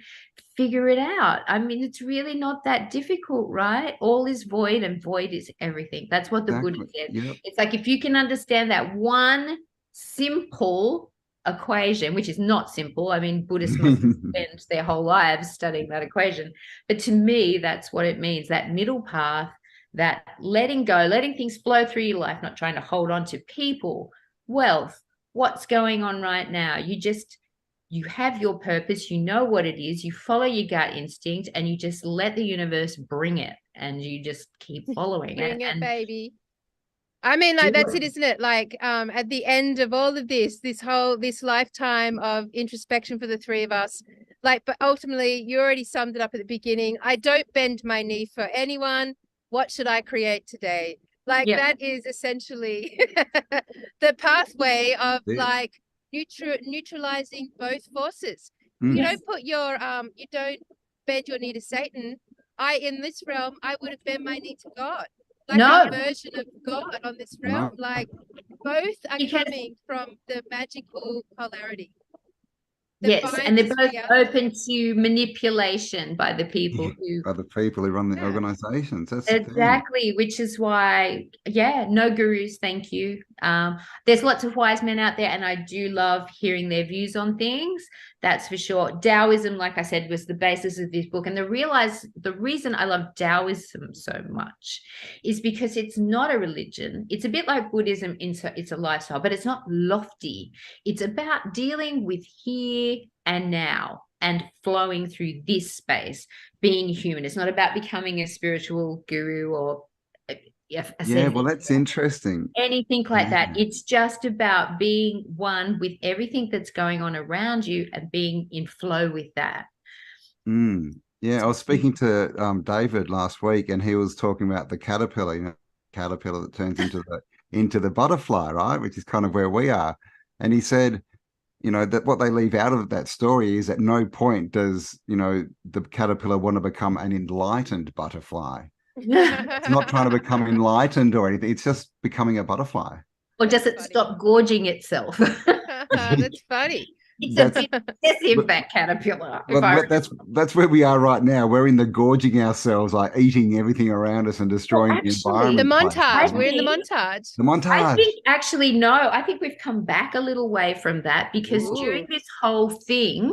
figure it out. I mean, it's really not that difficult, right? All is void and void is everything. That's what the Buddha said. It's like, if you can understand that one simple equation, which is not simple. I mean, Buddhists must spend their whole lives studying that equation. But to me, that's what it means, that middle path, that letting go, letting things flow through your life, not trying to hold on to people, wealth, what's going on right now. You just you have your purpose, you know what it is, you follow your gut instinct, and you just let the universe bring it, and you just keep following Bring it. it, baby. I mean, like, that's it, isn't it? Like, at the end of all of this lifetime of introspection for the three of us, like, but ultimately, you already summed it up at the beginning. I don't bend my knee for anyone. What should I create today? Like, that is essentially the pathway of like neutralizing both forces. You don't put your you don't bend your knee to Satan. In this realm, I would have bent my knee to God. Like a version of God on this realm. Like, both are coming from the magical polarity. Yes, and they're both open to manipulation by the people who run the organizations. That's exactly, which is why, no gurus, thank you. There's lots of wise men out there, and I do love hearing their views on things. That's for sure. Taoism, like I said, was the basis of this book, and the reason I love Taoism so much is because it's not a religion. It's a bit like Buddhism. It's a lifestyle, but it's not lofty. It's about dealing with here and now and flowing through this space, being human. It's not about becoming a spiritual guru or well, that's interesting. Anything like that. It's just about being one with everything that's going on around you and being in flow with that. I was speaking to David last week, and he was talking about the caterpillar, caterpillar that turns into the butterfly, right? Which is kind of where we are. And he said, that what they leave out of that story is at no point does, the caterpillar want to become an enlightened butterfly. It's not trying to become enlightened or anything. It's just becoming a butterfly. Or does it stop gorging itself? That's funny. It's a bit excessive, that caterpillar. Well, that's where we are right now. We're in the gorging ourselves, like eating everything around us and destroying the environment. The montage. We're in the montage. The montage. I think I think we've come back a little way from that, because during this whole thing,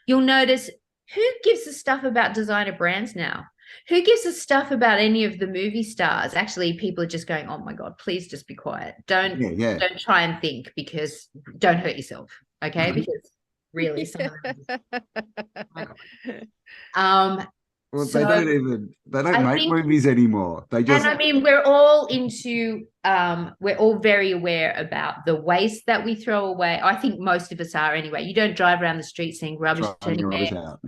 you'll notice, who gives a stuff about designer brands now? Who gives a stuff about any of the movie stars? Actually, people are just going, oh my God, please just be quiet. Don't try and think, because don't hurt yourself. Okay. Because really, some of them well, they don't make movies anymore. They just, and I mean, we're all very aware about the waste that we throw away. I think most of us are anyway. You don't drive around the street seeing rubbish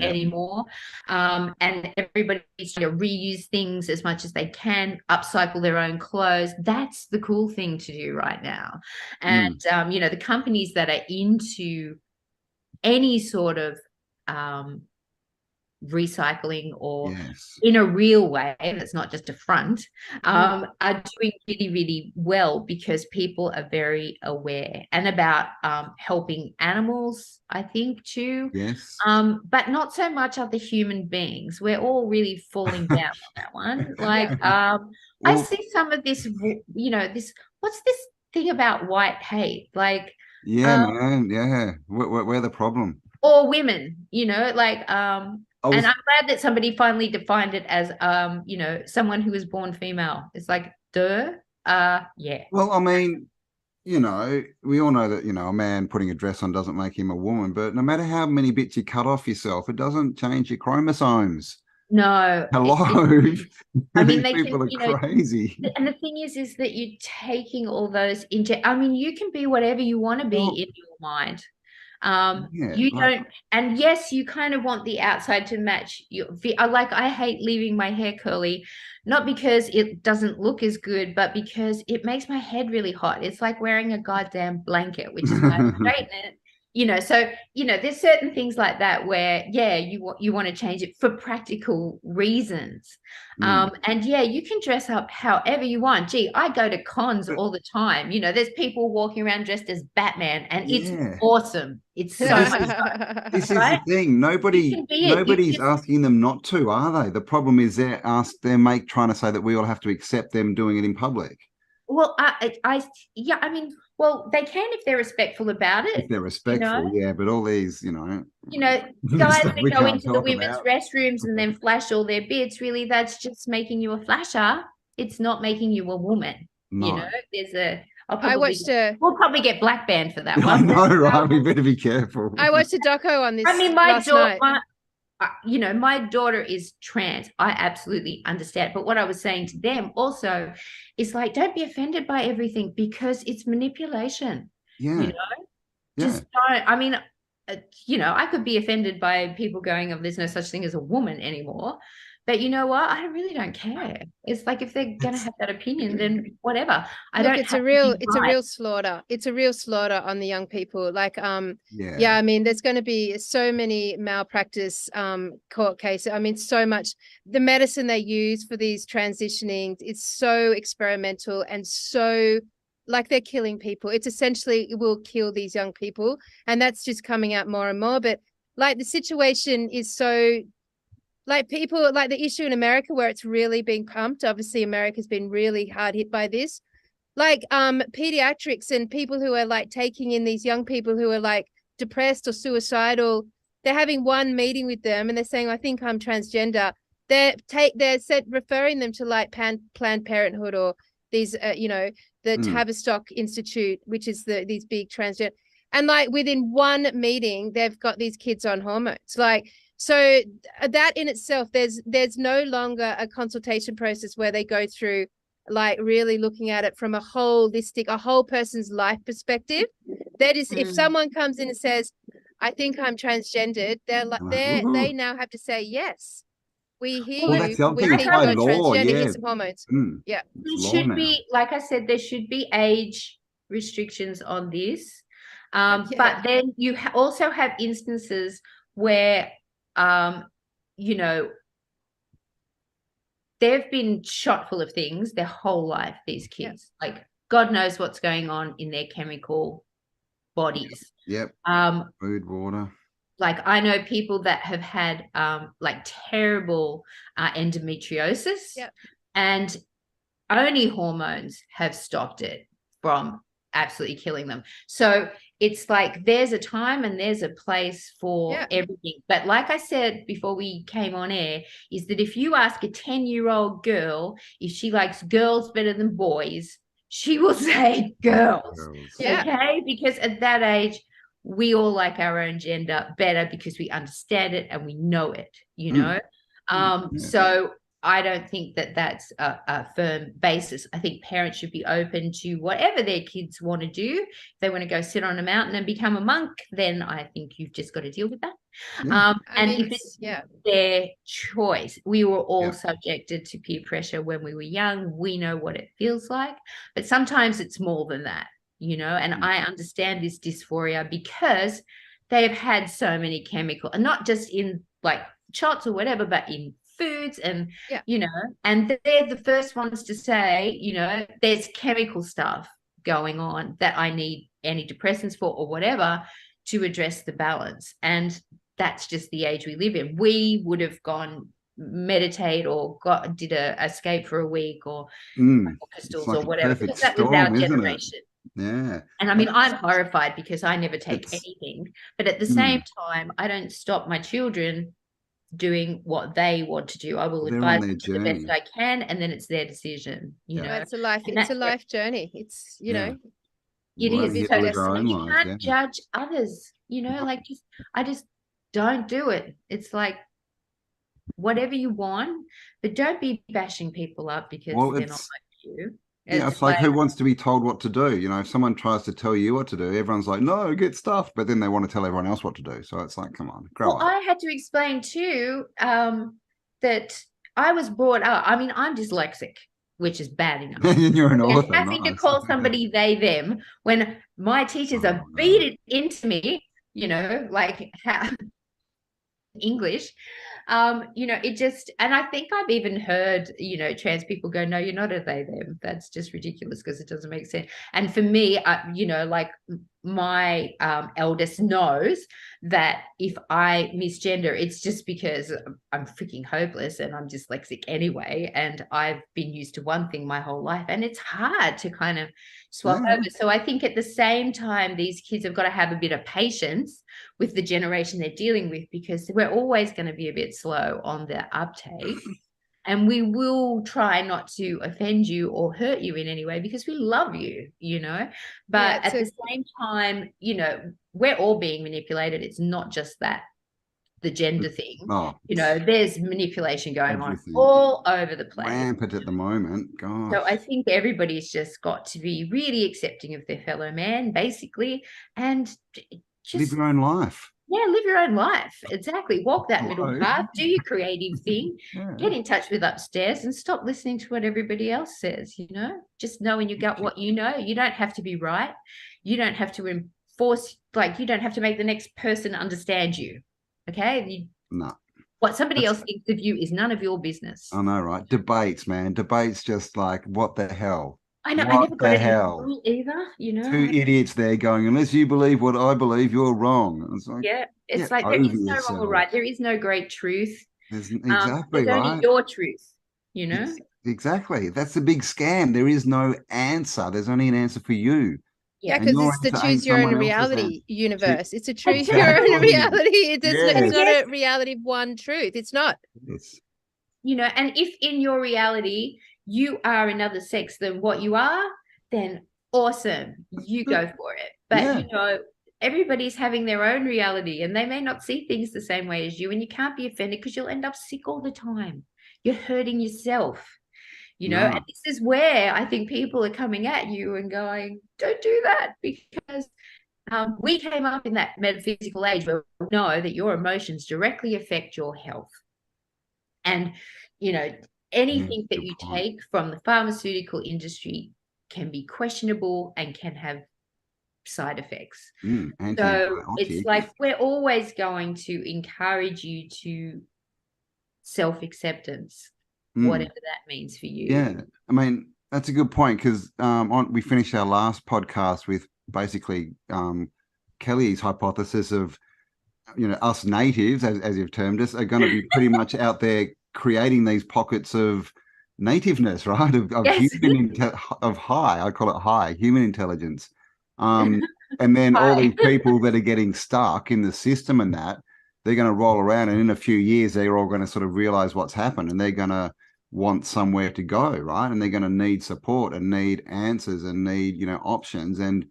anymore. And everybody's trying to reuse things as much as they can, upcycle their own clothes. That's the cool thing to do right now. And the companies that are into any sort of recycling or in a real way that's not just a front are doing really, really well, because people are very aware and about helping animals, I think, too. But not so much other human beings. We're all really falling down on that one. Like I see some of this, what's this thing about white hate? Like man, we're the problem. Or women, and I'm glad that somebody finally defined it as, someone who was born female. It's like, Well, I mean, we all know that, a man putting a dress on doesn't make him a woman, but no matter how many bits you cut off yourself, it doesn't change your chromosomes. No. Hello. I mean, people are crazy. And the thing is that you're taking all those I mean, you can be whatever you want to be in your mind. And yes, you kind of want the outside to match your I hate leaving my hair curly, not because it doesn't look as good, but because it makes my head really hot. It's like wearing a goddamn blanket, which is why I straighten it. So there's certain things like that where you want to change it for practical reasons. And you can dress up however you want. Gee, I go to cons all the time. There's people walking around dressed as Batman, and it's awesome. It's so this is the thing. Nobody's asking them not to, are they? The problem is they're trying to say that we all have to accept them doing it in public. Well, I mean, well, they can if they're respectful about it. If they're respectful, but all these, guys that go into the women's restrooms and then flash all their bits, really, that's just making you a flasher. It's not making you a woman. No. There's We'll probably get black banned for that one. I know, right? We better be careful. I watched a doco on this. I mean, last night. My daughter is trans. I absolutely understand. But what I was saying to them also is like, don't be offended by everything because it's manipulation. Yeah. You know, just don't. I mean, I could be offended by people going, "Oh, there's no such thing as a woman anymore." But you know what? I really don't care. It's like if they're going to have that opinion, then whatever. It's a real slaughter. It's a real slaughter on the young people. Like, yeah, I mean, there's going to be so many malpractice court cases. I mean, so much. The medicine they use for these transitioning, it's so experimental and so like they're killing people. It's essentially, it will kill these young people. And that's just coming out more and more. But like the situation is so, like people, like the issue in America where it's really being pumped. Obviously, America's been really hard hit by this. Like pediatrics and people who are like taking in these young people who are like depressed or suicidal. They're having one meeting with them and they're saying, "I think I'm transgender." They're referring them to like Planned Parenthood or these, the Tavistock Institute, which is these big transgender. And like within one meeting, they've got these kids on hormones. Like, so that in itself, there's no longer a consultation process where they go through like really looking at it from a whole person's life perspective. That is, if someone comes in and says, "I think I'm transgendered," they now have to say, "Yes, we hear you. That's We think you're transgender. Here's some hormones." Yeah. There should be, like I said, there should be age restrictions on this. But then you also have instances where, they've been shot full of things their whole life, these kids. Like, God knows what's going on in their chemical bodies. Yep. Food, water. Like, I know people that have had like terrible endometriosis, and only hormones have stopped it from absolutely killing them. So it's like there's a time and there's a place for everything. But like I said before we came on air, is that if you ask a 10-year-old girl if she likes girls better than boys, she will say girls. Okay? Because at that age, we all like our own gender better because we understand it and we know it, So I don't think that that's a firm basis. I think parents should be open to whatever their kids want to do. If they want to go sit on a mountain and become a monk, then I think you've just got to deal with that. If it's their choice, we were all subjected to peer pressure when we were young. We know what it feels like, but sometimes it's more than that, and I understand this dysphoria because they've had so many chemical, and not just in like shots or whatever, but in foods and and they're the first ones to say, there's chemical stuff going on that I need antidepressants for or whatever to address the balance. And that's just the age we live in. We would have gone meditate or did a escape for a week or crystals like or whatever, because that was our generation. Yeah. And I mean, I'm horrified because I never take anything, but at the same time, I don't stop my children doing what they want to do. I will advise them to the best I can, and then it's their decision. It's a life journey. It's it is. You can't judge others. I just don't do it. It's like whatever you want, but don't be bashing people up because they're not like you. It's like who wants to be told what to do? If someone tries to tell you what to do, everyone's like, "No, get stuffed," but then they want to tell everyone else what to do. So it's like, come on, grow up. I had to explain too that I was brought up. I mean, I'm dyslexic, which is bad enough. And you're an author. Having to call somebody they them when my teachers are beat it into me, like how English. It just, and I think I've even heard, trans people go, "No, you're not a they, them." That's just ridiculous because it doesn't make sense. And for me, like my eldest knows that if I misgender, it's just because I'm freaking hopeless and I'm dyslexic anyway. And I've been used to one thing my whole life and it's hard to kind of swap over. So I think at the same time, these kids have got to have a bit of patience with the generation they're dealing with, because we're always going to be a bit slow on their uptake. and we will try not to offend you or hurt you in any way because we love you, you know. But at the same time, you know, we're all being manipulated. It's not just that the gender thing. You know, there's manipulation going on all over the place. Rampant at the moment. Gosh. So I think everybody's just got to be really accepting of their fellow man, basically, and just live your own life. Yeah, live your own life. Exactly. Walk that middle path, do your creative thing, get in touch with upstairs and stop listening to what everybody else says, you know, just know in your gut what you know. You don't have to be right. You don't have to enforce, like, you don't have to make the next person understand you. Okay. No. What somebody else thinks of you is none of your business. I know, right? Debates, man. Debates just like, what the hell? I know. I never got it either, you know. Two idiots there going, unless you believe what I believe, you're wrong. It's like, it's like there is no wrong or right. There is no great truth. There's exactly there's only your truth, you know. Exactly. That's the big scam. There is no answer. There's only an answer for you. Yeah, because it's the choose your own reality universe. It's a choose your own reality. It's not a reality of one truth. It's not. You know, and if in your reality you are another sex than what you are, then awesome. You go for it. But, you know, everybody's having their own reality and they may not see things the same way as you, and you can't be offended because you'll end up sick all the time. You're hurting yourself. You know, and this is where I think people are coming at you and going, don't do that, because we came up in that metaphysical age where we know that your emotions directly affect your health. And, you know, anything that you take from the pharmaceutical industry can be questionable and can have side effects. So it's like we're always going to encourage you to self-acceptance. Whatever that means for you. Yeah, I mean, that's a good point, because we finished our last podcast with basically Kelly's hypothesis of, you know, us natives, as you've termed us, are going to be pretty much out there creating these pockets of nativeness, right? Of human, I call it high human intelligence. And then all these people that are getting stuck in the system and that, they're going to roll around, and in a few years, they're all going to sort of realize what's happened, and they're going to want somewhere to go, right? And they're going to need support and need answers and need, you know, options. And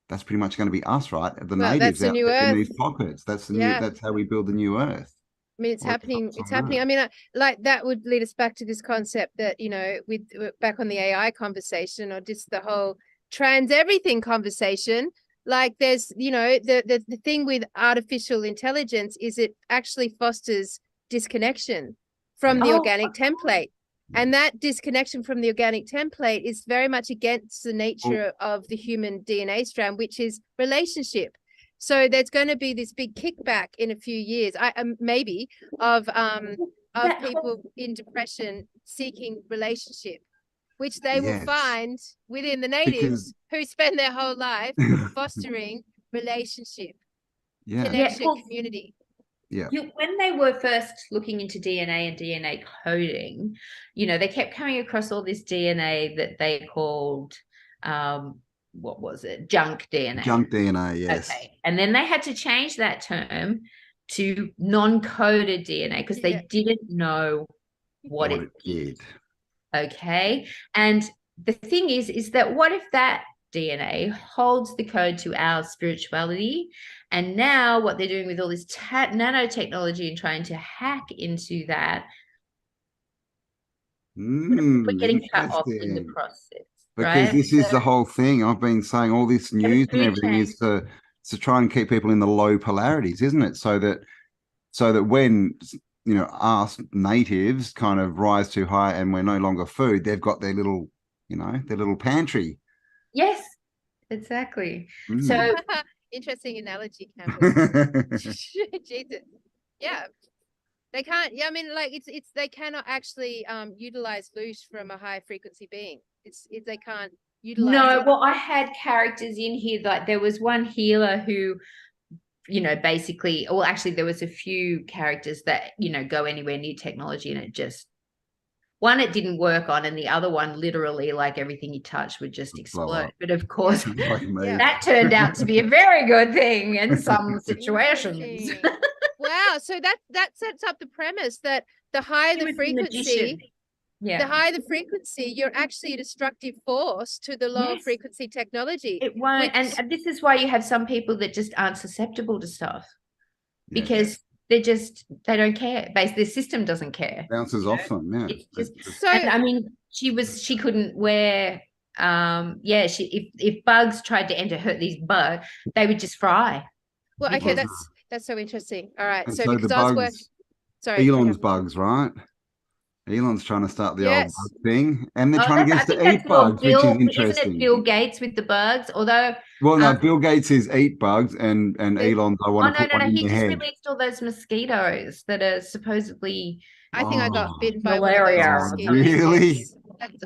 that's pretty much going to be us, right? The natives out in these pockets. That's the new, that's how we build the new earth. I mean, it's happening. It's happening. I mean, like that would lead us back to this concept that, you know, with back on the AI conversation, or just the whole trans everything conversation. Like there's, you know, the thing with artificial intelligence is it actually fosters disconnection from the organic template. And that disconnection from the organic template is very much against the nature of the human DNA strand, which is relationship. So there's going to be this big kickback in a few years, maybe, of people in depression seeking relationship, which they will find within the natives who spend their whole life fostering relationship, connection, community. Yeah. When they were first looking into DNA and DNA coding, you know, they kept coming across all this DNA that they called, what was it? Junk DNA. Junk DNA, yes. Okay. And then they had to change that term to non-coded DNA because they didn't know what it did. Okay. And the thing is that what if that DNA holds the code to our spirituality? And now what they're doing with all this nanotechnology and trying to hack into that, we're getting cut off in the process. Because this is the whole thing. I've been saying all this news and everything is to try and keep people in the low polarities, isn't it? So that when, you know, us natives kind of rise too high and we're no longer food, they've got their little, you know, their little pantry. Yes, exactly. So interesting analogy, Campbell. Jesus. Yeah. They can't, I mean, like it's they cannot actually utilize loosh from a high frequency being. They can't utilize it. Well, I had characters in here, like there was one healer who, you know, basically, well, actually there was a few characters that, you know, go anywhere near technology and it just, one it didn't work on, and the other one literally, like everything you touch would just explode. But of course, that turned out to be a very good thing in some situations. Wow. So that sets up the premise that the higher the frequency, Yeah. the higher the frequency, you're actually a destructive force to the lower Yes. frequency technology. It won't. Which- And this is why you have some people that just aren't susceptible to stuff Yeah. because they don't care. Basically, the system doesn't care. Bounces off them. Yeah. It's just So and I mean, she couldn't wear if bugs tried to enter her, these bugs, they would just fry. well, okay, Because- that's so interesting. All right. And So so because the I was working, bugs, sorry. Elon's bugs, right? Elon's trying to start the Yes. old bug thing, and they're Oh, trying to that's- get I us think to eat that's more bugs, which is Bill, isn't interesting. it Bill Gates with the bugs? Although, Well, no, Bill Gates is eat bugs, and Elon's I want to put one in he your just head. released all those mosquitoes that are supposedly I think I got Oh. bitten by one of Malaria those or mosquitoes. really? Yes.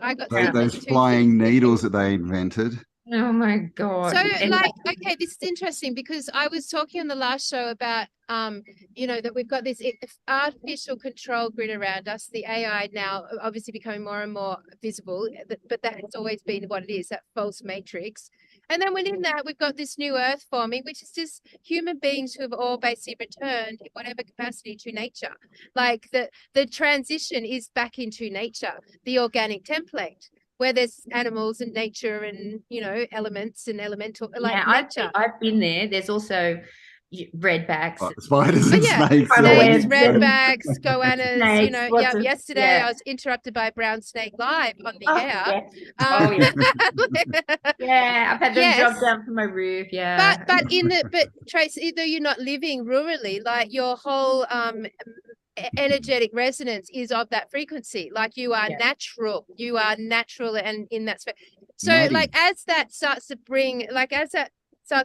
I got Those, bitten those in two flying things. needles that they invented. Oh my God. So Anyway, okay, this is interesting because I was talking on the last show about that we've got this artificial control grid around us, the AI now obviously becoming more and more visible, but that has always been what it is, that false matrix. And then within that, we've got this new earth forming, which is just human beings who have all basically returned in whatever capacity to nature. Like the transition is back into nature, the organic template, where there's animals and nature and elements and elemental nature. I've been there. There's also redbacks. Like spiders and yeah, snakes. snakes, yeah. redbacks, goannas. Snakes, lots of- Yesterday yeah. I was interrupted by a brown snake live on the Oh, air. yes. Um, Yeah, I've had them Yes. drop down from my roof. Yeah. but Trace, either you're not living rurally, like your whole energetic resonance is of that frequency, like you are natural, and in that space. So Natty. like as that starts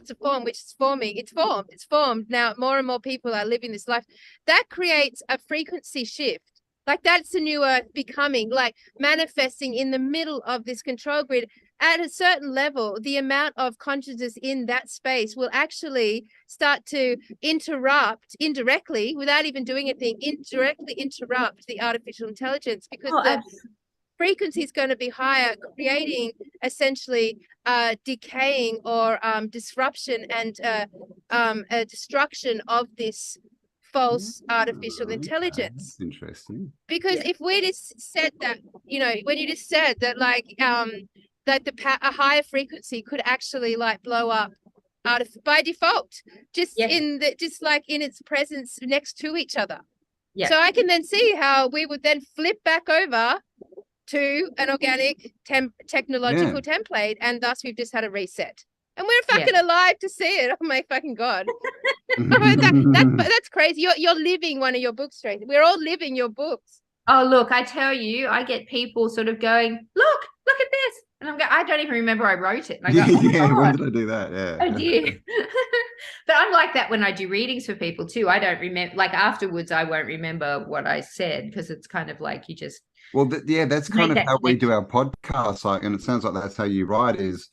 to form, which is forming, it's formed now, more and more people are living this life, that creates a frequency shift. Like that's the new earth becoming, like manifesting in the middle of this control grid. At a certain level, the amount of consciousness in that space will actually start to interrupt indirectly, without even doing anything, indirectly interrupt the artificial intelligence, because the frequency is going to be higher, creating essentially decaying or disruption and a destruction of this false artificial intelligence. That's interesting. Because if we just said that, when you just said that, like that a higher frequency could actually like blow up out of by default, just in its presence next to each other. So I can then see how we would then flip back over to an organic technological template, and thus we've just had a reset. And we're fucking alive to see it. Oh my fucking God. That's crazy. You're living one of your books, Tracy. We're all living your books. Oh, look, I tell you, I get people sort of going, look at this. And I'm going, I don't even remember I wrote it. And I go, when did I do that? Yeah. Oh dear. But I'm like that when I do readings for people too. I don't remember, like afterwards, I won't remember what I said, because it's kind of like you just. Well, that's kind of how we do our podcast. Like, and it sounds like that's how you write is,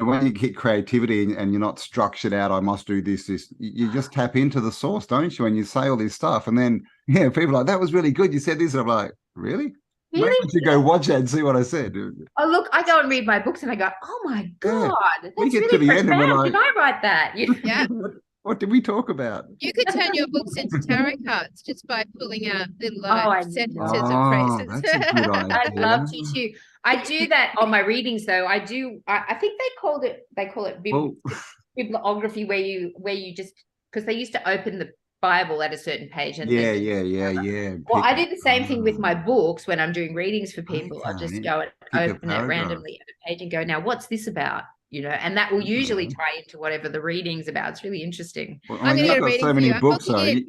when you get creativity and you're not structured out, I must do this, you just tap into the source, don't you? And you say all this stuff. And then, people are like, that was really good. You said this. And I'm like, really? Maybe I should go watch it and see what I said. Oh, look, I go and read my books and I go, oh my God, that's we get really to the end and we're profound. like, Did I write that? Yeah. What did we talk about? You could turn your books into tarot cards just by pulling out little sentences and phrases. That's a good idea. I'd love to too. I do that on my readings though. I think they call it bibliography, where you just, because they used to open the Bible at a certain page. And yeah. Well, I do the same thing with my books when I'm doing readings for people. I just go and open it randomly at a page and go, now what's this about? And that will usually tie into whatever the reading's about. It's really interesting. Well, I mean, you've got so many books, though. You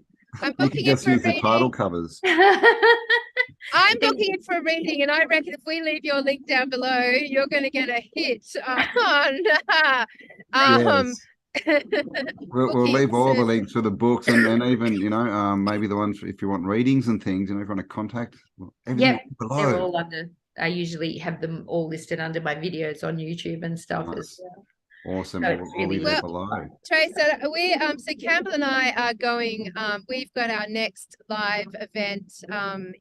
can just use the title covers. I'm booking it for a reading, and I reckon if we leave your link down below, you're going to get a hit. We'll leave all the links for the books and even maybe the ones if you want readings and things, if you want to contact. They're all under. I usually have them all listed under my videos on YouTube and stuff as well. Awesome. So we'll leave it below. Trace, so Campbell and I are going. We've got our next live event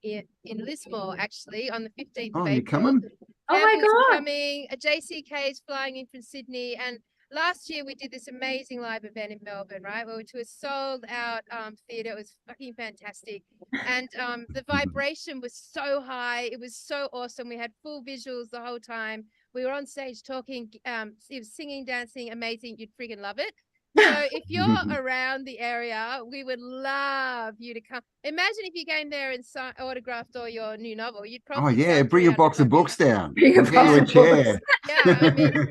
in Lismore, actually, on the 15th of April. You're coming? Oh my God! Coming. JCK is flying in from Sydney, and last year we did this amazing live event in Melbourne, right? We went to a sold out theater. It was fucking fantastic. And the vibration was so high. It was so awesome. We had full visuals the whole time. We were on stage talking, it was singing, dancing, amazing. You'd friggin' love it. So if you're around the area, we would love you to come. Imagine if you came there and autographed all your new novel. You'd Oh probably yeah, sell bring a 300 box of books copies. down. Bring a We'll get you a box of books. chair. Yeah, I mean,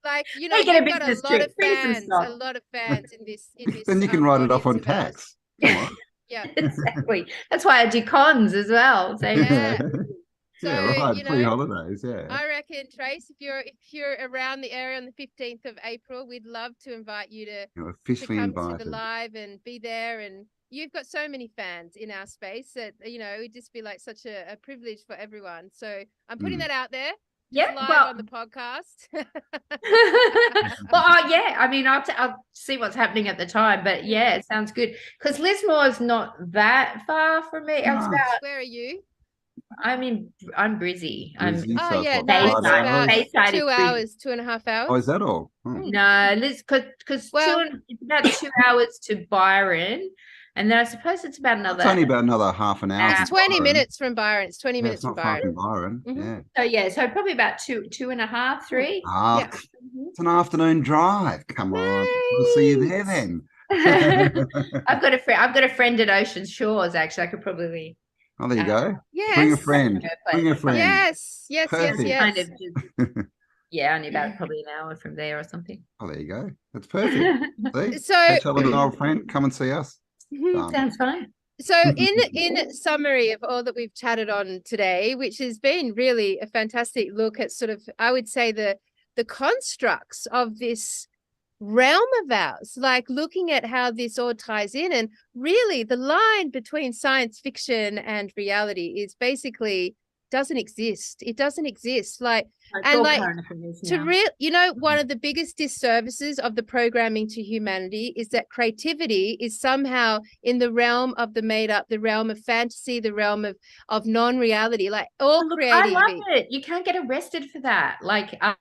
like, you know, Make it a you've got a business lot trip. of Bring some fans, stock. a lot of fans in this Then you can write it off on audience of ours. tax. Come on. Yeah. Exactly. That's why I do cons as well. So Yeah. So, Yeah, right. you Free know, holidays. Yeah. I reckon, Trace, if you're around the area on the 15th of April, we'd love to invite you to You're officially come to invited. the live and be there. And you've got so many fans in our space that, you know, it'd just be like such a privilege for everyone. So I'm putting that out there. Yeah, Live well, on the podcast. well, yeah. I mean, I'll see what's happening at the time, but yeah, it sounds good because Lismore's not that far from me. It's No. about. Where are you? I'm Brizzy. Brizzy, Oh so yeah, it's no, like it's 5 about hours. Bayside is 2 pretty- hours, 2.5 hours. Oh, is that all? Oh. No, Liz, because Well- it's about 2 hours to Byron, and then I suppose it's about another. It's only about another half an hour. It's from 20 Byron. minutes from Byron. It's 20 Yeah, minutes it's from not far Byron. from Byron. Mhm. Yeah. So yeah, so probably about two and a half, 3. Ah, Yeah. it's an afternoon drive. Come on. We'll see you there then. I've got a friend at Ocean Shores. Actually, I could probably. Oh, there you go. Yes. Bring a friend. Her Bring place. a friend. Yes, yes, Perfect. yes, Kind yes. of just, yeah, only about probably an hour from there or something. Oh, there you go. That's perfect. See? So, Catch up with an old friend. Come and see us. Done. Sounds fine. so in summary of all that we've chatted on today, which has been really a fantastic look at sort of, I would say, the constructs of this realm of ours, like looking at how this all ties in, and really the line between science fiction and reality is basically doesn't exist. It doesn't exist. Like, It's and all like parameters to now. you know, one of the biggest disservices of the programming to humanity is that creativity is somehow in the realm of the made up, the realm of fantasy, the realm of non-reality, like all Look, I creativity. love it. You can't get arrested for that. Like, I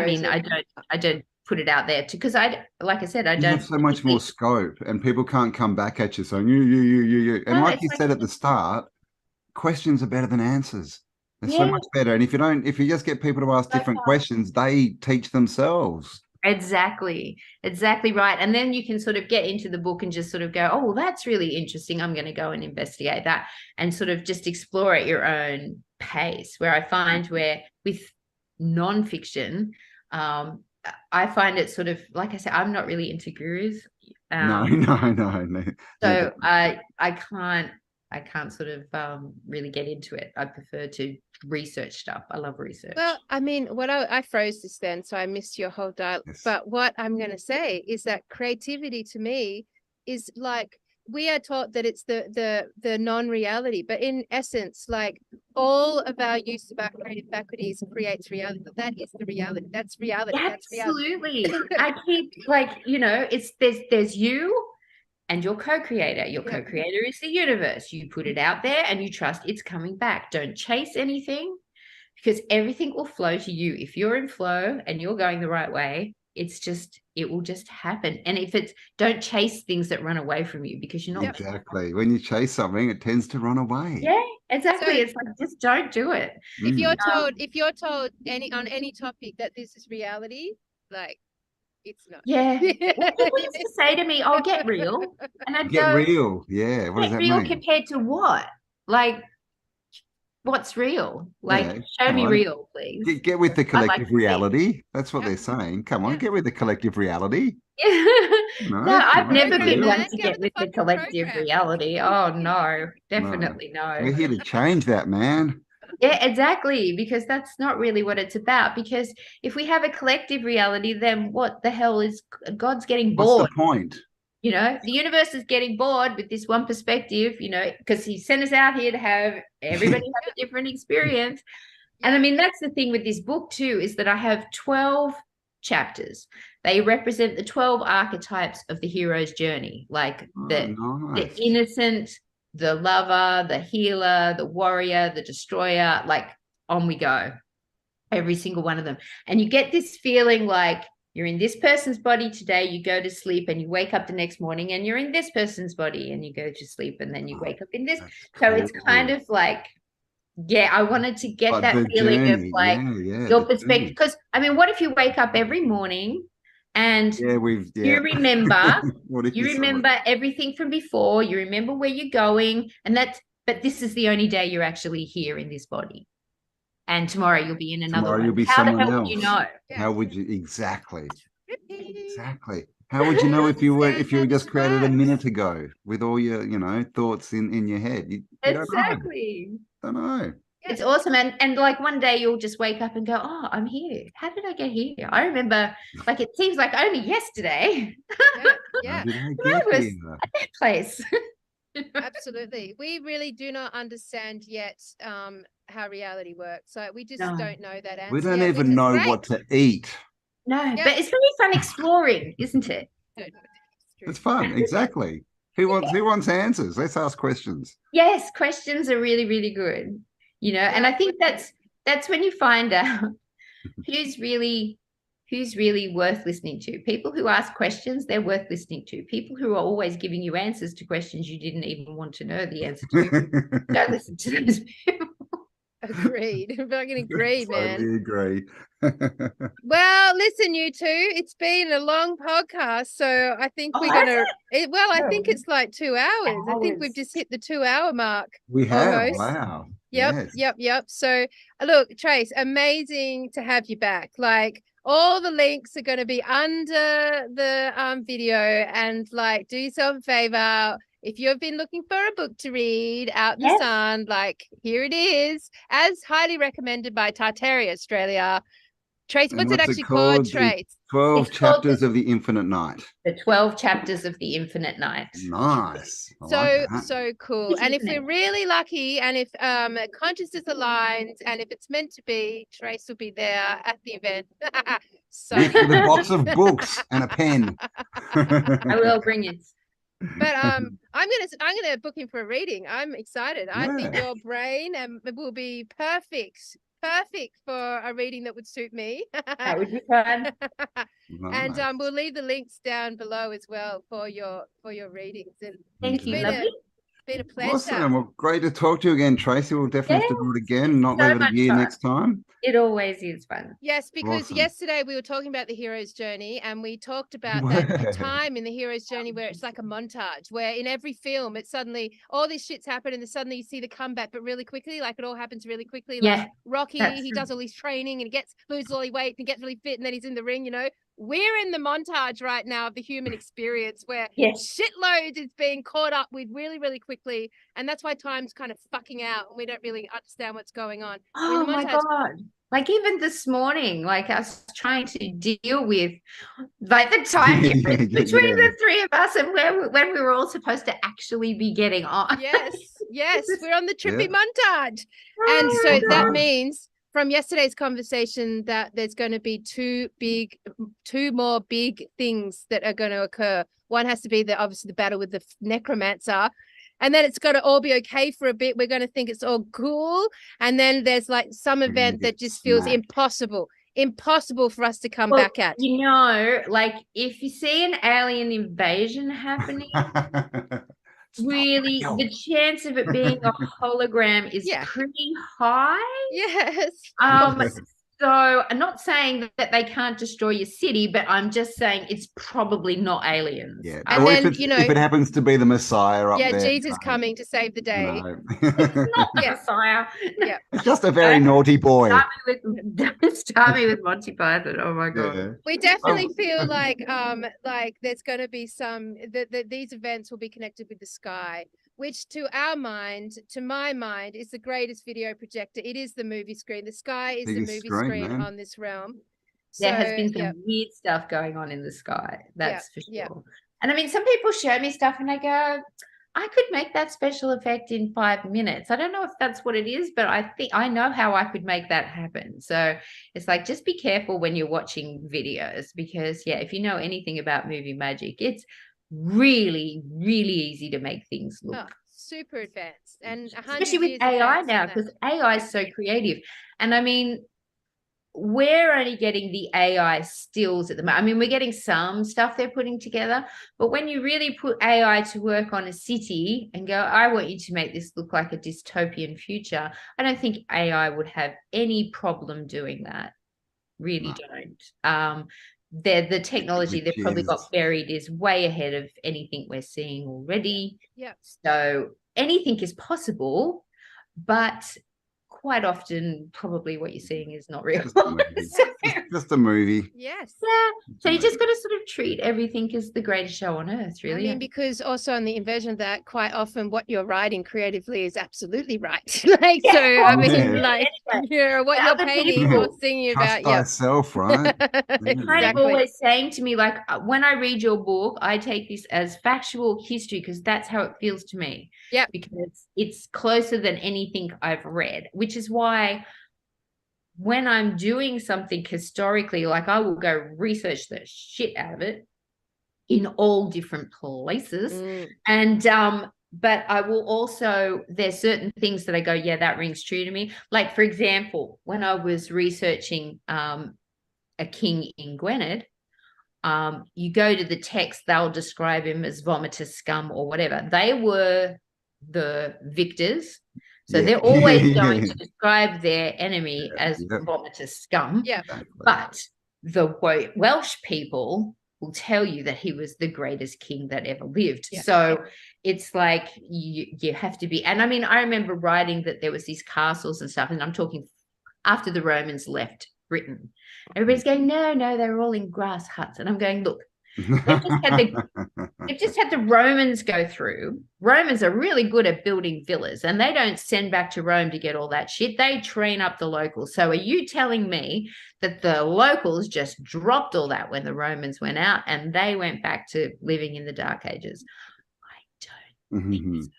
mean, I don't put it out there because like I said, I You don't have so much more scope, and people can't come back at you saying you. And No, like it's you like- said at the start, questions are better than answers. They're so Yeah. much better. And if you just get people to ask By different far. questions, they teach themselves. Exactly right. And then you can sort of get into the book and just sort of go, oh, well, that's really interesting. I'm going to go and investigate that and sort of just explore at your own pace. Where I find where with nonfiction, I find it sort of, like I said, I'm not really into gurus. No. So I can't sort of really get into it. I prefer to research stuff. I love research. Well, I mean, what I froze this then, so I missed your whole dialogue. Yes. But what I'm going to say is that creativity to me is like, we are taught that it's the non-reality, but in essence, like all of our use of our creative faculties creates reality. That is the reality. That's reality. That's reality. Absolutely. I keep like, you know, it's there's you and your co-creator. Your Yeah. co-creator is the universe. You put it out there and you trust it's coming back. Don't chase anything because everything will flow to you. If you're in flow and you're going the right way, it will just happen. And if it's, don't chase things that run away from you because you're not. Yep. Exactly. When you chase something, it tends to run away. Yeah, exactly. So- it's like, just don't do it. If Mm. you're told on any topic that this is reality, like it's not. Yeah. Well, people used to say to me, oh, get real. And I'd Get go, real. Yeah. What does get that real mean? compared to what? Like, what's real? Like, Yeah, show come me on. real, please. Get with the I like collective to see. reality. That's what Yeah. they're saying. Come on, Yeah. get with the collective reality. No, I've come never on, been yeah. one man. to Get get with with the the fucking collective program. reality. Oh, no, definitely We're no. here to change that, man. Yeah, exactly, because that's not really what it's about. Because if we have a collective reality, then what the hell is God's getting What's bored? the point? You know, the universe is getting bored with this one perspective, you know, because he sent us out here to have everybody have a different experience. And I mean, that's the thing with this book too, is that I have 12 chapters. They represent the 12 archetypes of the hero's journey, like the nice. innocent, the lover, the healer, the warrior, the destroyer, like on we go. Every single one of them. And you get this feeling like you're in this person's body today, you go to sleep and you wake up the next morning and you're in this person's body and you go to sleep and then you wake up in this. So it's kind of like, yeah, I wanted to get that feeling journey, of like your perspective. Because I mean, what if you wake up every morning and you remember everything from before, you remember where you're going, but this is the only day you're actually here in this body. And tomorrow you'll be in another one. You'll be How the someone hell else. would you know? How would you exactly? How would you know if you were just created a minute ago with all your thoughts in your head? You Exactly. don't know. It's awesome. And like one day you'll just wake up and go, oh, I'm here. How did I get here? I remember, like, it seems like only yesterday. Yeah. How did I get was here? at that place. Absolutely. We really do not understand yet how reality works. So we just don't know that answer. We don't yet, even know what to eat. No, but it's really fun exploring, isn't it? It's fun. Exactly. Who wants answers? Let's ask questions. Yes, questions are really, really good. And I think that's when you find out who's really worth listening to. People who ask questions, they're worth listening to. People who are always giving you answers to questions you didn't even want to know the answer to. Don't listen to those people. Agreed. I can agree, man. Totally agree. Well, listen, you two, it's been a long podcast, so I think we're gonna. I think it's like 2 hours. I think we've just hit the 2-hour mark. We have. Almost. Wow. Yep. So, look, Trace, amazing to have you back. Like, all the links are going to be under the video, and like, do yourself a favor. If you've been looking for a book to read out in the sun, like, here it is, as highly recommended by Tartaria Australia. Trace, what's it actually called, Trace? 12 chapters of the Infinite Night. The 12 chapters of the Infinite Night. Nice. So cool. And if we're really lucky, and if consciousness aligns, and if it's meant to be, Trace will be there at the event. So with a box of books and a pen. I will bring it. But I'm gonna book him for a reading. I'm excited. I think your brain will be perfect for a reading that would suit me. That would be fun. And we'll leave the links down below as well for your readings. And thank you. Lovely. Been a pleasure. Awesome. Well, great to talk to you again, Tracy. We'll definitely have to do it again and not leave it a year next time. It always is fun. Yes, because yesterday we were talking about the hero's journey, and we talked about that time in the hero's journey where it's like a montage, where in every film it's suddenly all this shit's happened and then suddenly you see the comeback, but really quickly, like it all happens really quickly. Like Rocky, he does all his training and he loses all his weight and gets really fit and then he's in the ring, We're in the montage right now of the human experience where shitloads is being caught up with really, really quickly. And that's why time's kind of fucking out. And we don't really understand what's going on. Oh my God. Like even this morning, like I was trying to deal with like the time difference between the three of us and when we were all supposed to actually be getting on. Yes, we're on the trippy montage. And so that means from yesterday's conversation that there's going to be two more big things that are going to occur. One has to be obviously the battle with the necromancer, and then it's got to all be okay for a bit. We're going to think it's all cool, and then there's like some event that just feels impossible for us to come back at. Like if you see an alien invasion happening, really the chance of it being a hologram is pretty high. Yes. So I'm not saying that they can't destroy your city, but I'm just saying it's probably not aliens. Yeah. And then, if it happens to be the Messiah up there. Jesus coming to save the day. No. It's not the Messiah. Yeah. It's just a very naughty boy. Start me with Monty Python. Oh my God. Yeah. We definitely feel like there's going to be these events will be connected with the sky, which to my mind, is the greatest video projector. It is the movie screen. The sky is the movie screen on this realm. There has been some weird stuff going on in the sky. That's for sure. And I mean, some people show me stuff and I go, I could make that special effect in 5 minutes. I don't know if that's what it is, but I think I know how I could make that happen. So it's like, just be careful when you're watching videos, because if you know anything about movie magic, it's really, really easy to make things look super advanced, and especially with AI now, because AI is so creative. And I mean, we're only getting the AI stills at the moment. I mean, we're getting some stuff they're putting together, but when you really put AI to work on a city and go, I want you to make this look like a dystopian future, I don't think AI would have any problem doing that. Really don't. The technology they've probably got buried is way ahead of anything we're seeing already. Yeah. So anything is possible, but quite often probably what you're seeing is not real. Just a movie. Yes. Yeah. So you just got to sort of treat everything as the greatest show on earth, really. I mean, because also on the inversion of that, quite often what you're writing creatively is absolutely right. So I mean, like, what you're painting or singing about. Thyself, right? Kind of always saying to me, like, when I read your book, I take this as factual history, because that's how it feels to me. Yeah. Because it's closer than anything I've read, which is why when I'm doing something historically, like, I will go research the shit out of it in all different places. And but I will also, there's certain things that I go, yeah, that rings true to me. Like, for example, when I was researching a king in Gwynedd, you go to the text, they'll describe him as vomitous scum or whatever. They were the victors. So they're always going to describe their enemy as vomitous scum. Yeah. But the Welsh people will tell you that he was the greatest king that ever lived. Yeah. So it's like you have to be. And I mean, I remember writing that there was these castles and stuff, and I'm talking after the Romans left Britain. Everybody's going, no, they're all in grass huts. And I'm going, look, they've just had the Romans go through. Romans are really good at building villas, and they don't send back to Rome to get all that shit. They train up the locals. So are you telling me that the locals just dropped all that when the Romans went out and they went back to living in the Dark Ages? I don't think so.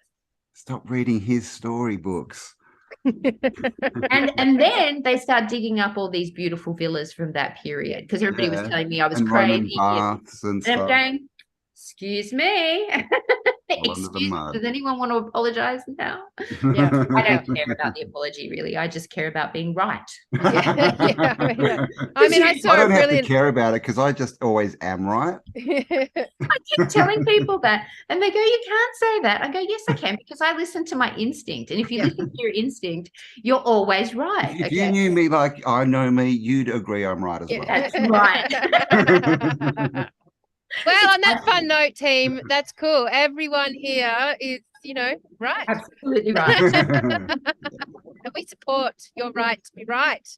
Stop reading his storybooks. and then they start digging up all these beautiful villas from that period, because everybody was telling me I was crazy. And I'm going, excuse me. Does anyone want to apologize now? Yeah, I don't care about the apology, really. I just care about being right. I mean, I don't have to care about it, because I just always am right. I keep telling people that, and they go, you can't say that. I go, yes, I can, because I listen to my instinct. And if you listen to your instinct, you're always right. If you knew me like I know me, you'd agree I'm right as well. That's right. Well, on that fun note, team, that's cool. Everyone here is, right. Absolutely right. And we support your right to be right.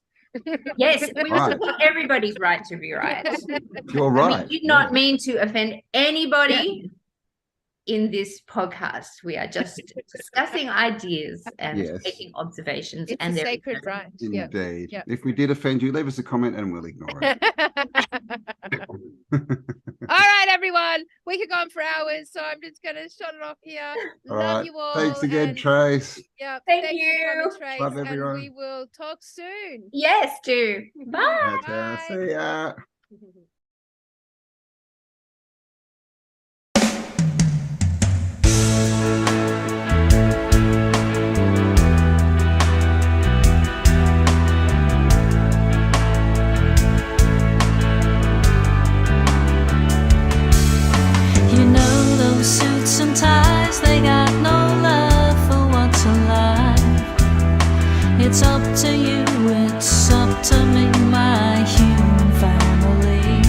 Yes, we support everybody's right to be right. You're right. I did not mean to offend anybody in this podcast. We are just discussing ideas and making observations. It's a sacred right. Indeed. Yeah. If we did offend you, leave us a comment and we'll ignore it. All right, everyone. We could go on for hours, so I'm just going to shut it off here. Love you all. Thanks again, Trace. Yeah. Thank you. Trace. Love everyone. And we will talk soon. Yes, do. Bye. Okay, see ya. Suits and ties, they got no love for what's alive. It's up to you, it's up to me, my human family.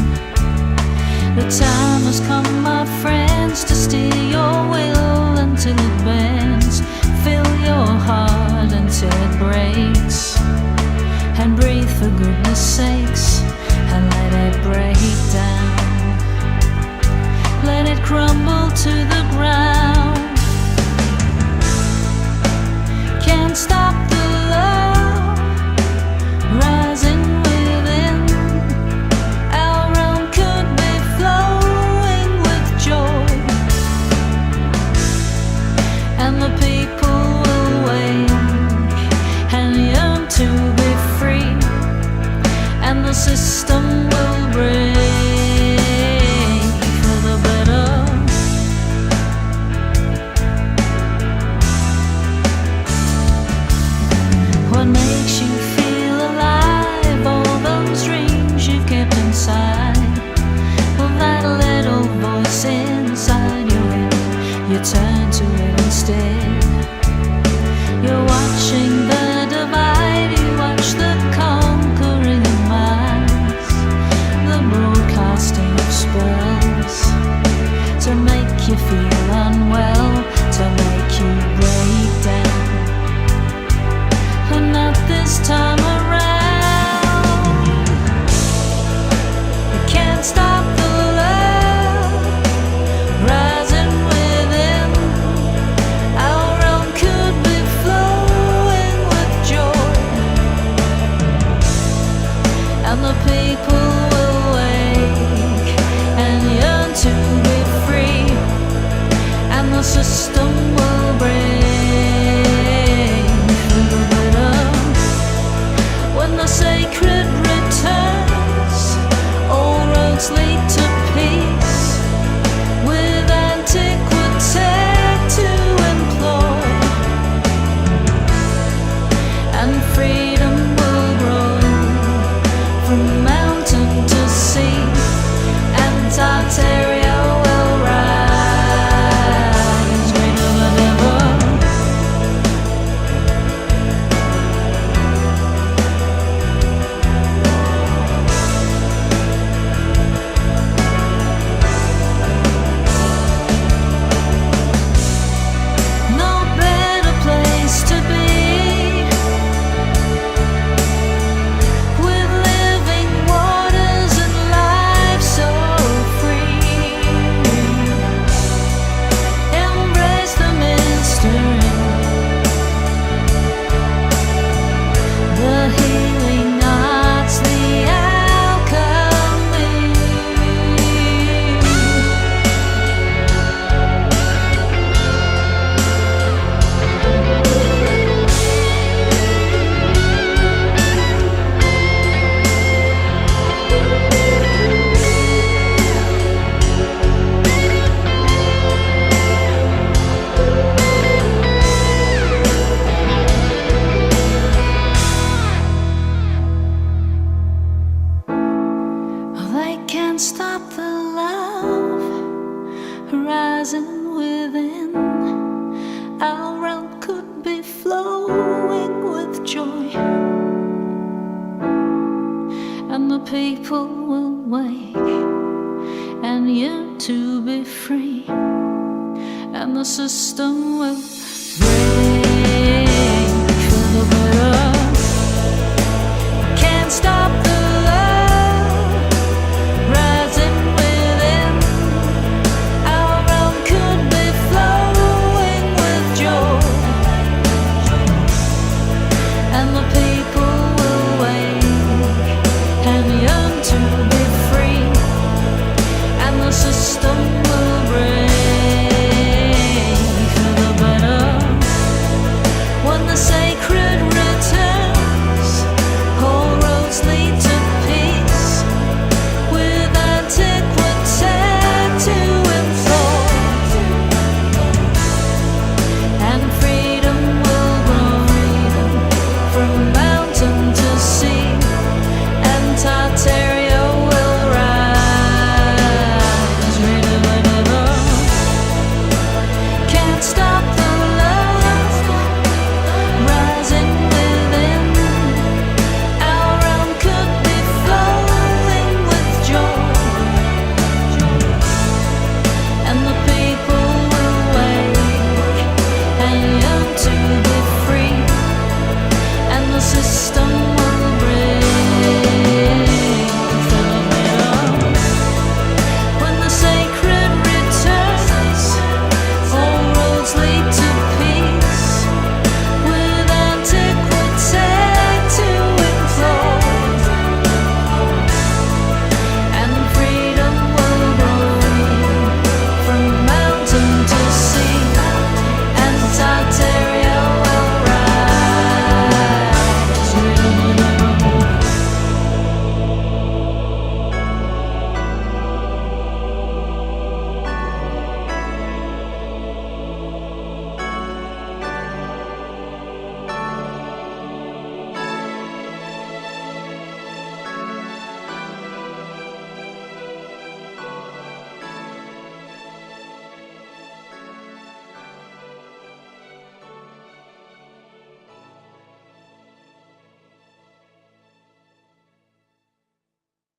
the system will break for the better. What makes you feel alive? All those dreams you've kept inside. Well, that little voice inside your head, you turn to it instead. You're watching the divide, you watch the conquering of minds, the broadcasting of spells to make you feel unwell, to make you break down. But not this time around. You can't stop the love rising within. Our realm could be flowing with joy, and the people will wake and yearn to be free, and the system will break for the better. When the sacred returns, all roads lead to peace, with antiquity to employ, and freedom will grow from mountain to sea, and Tartaria will rise greater than ever. No better place to be, with living waters and life so free. Embrace the mystery, the healing arts, the alchemy. They can't stop the love rising within. Our realm could be flowing with joy, and the people will wake and yearn to be free, and the system will break for the better. Can't stop the love rising within. Our realm could be flowing with joy, and the people will wake and yearn to be free, and the system will break for the better. When the sacred returns, all roads lead to peace, with antiquity to employ, and freedom will grow from mountain to sea, and Tartaria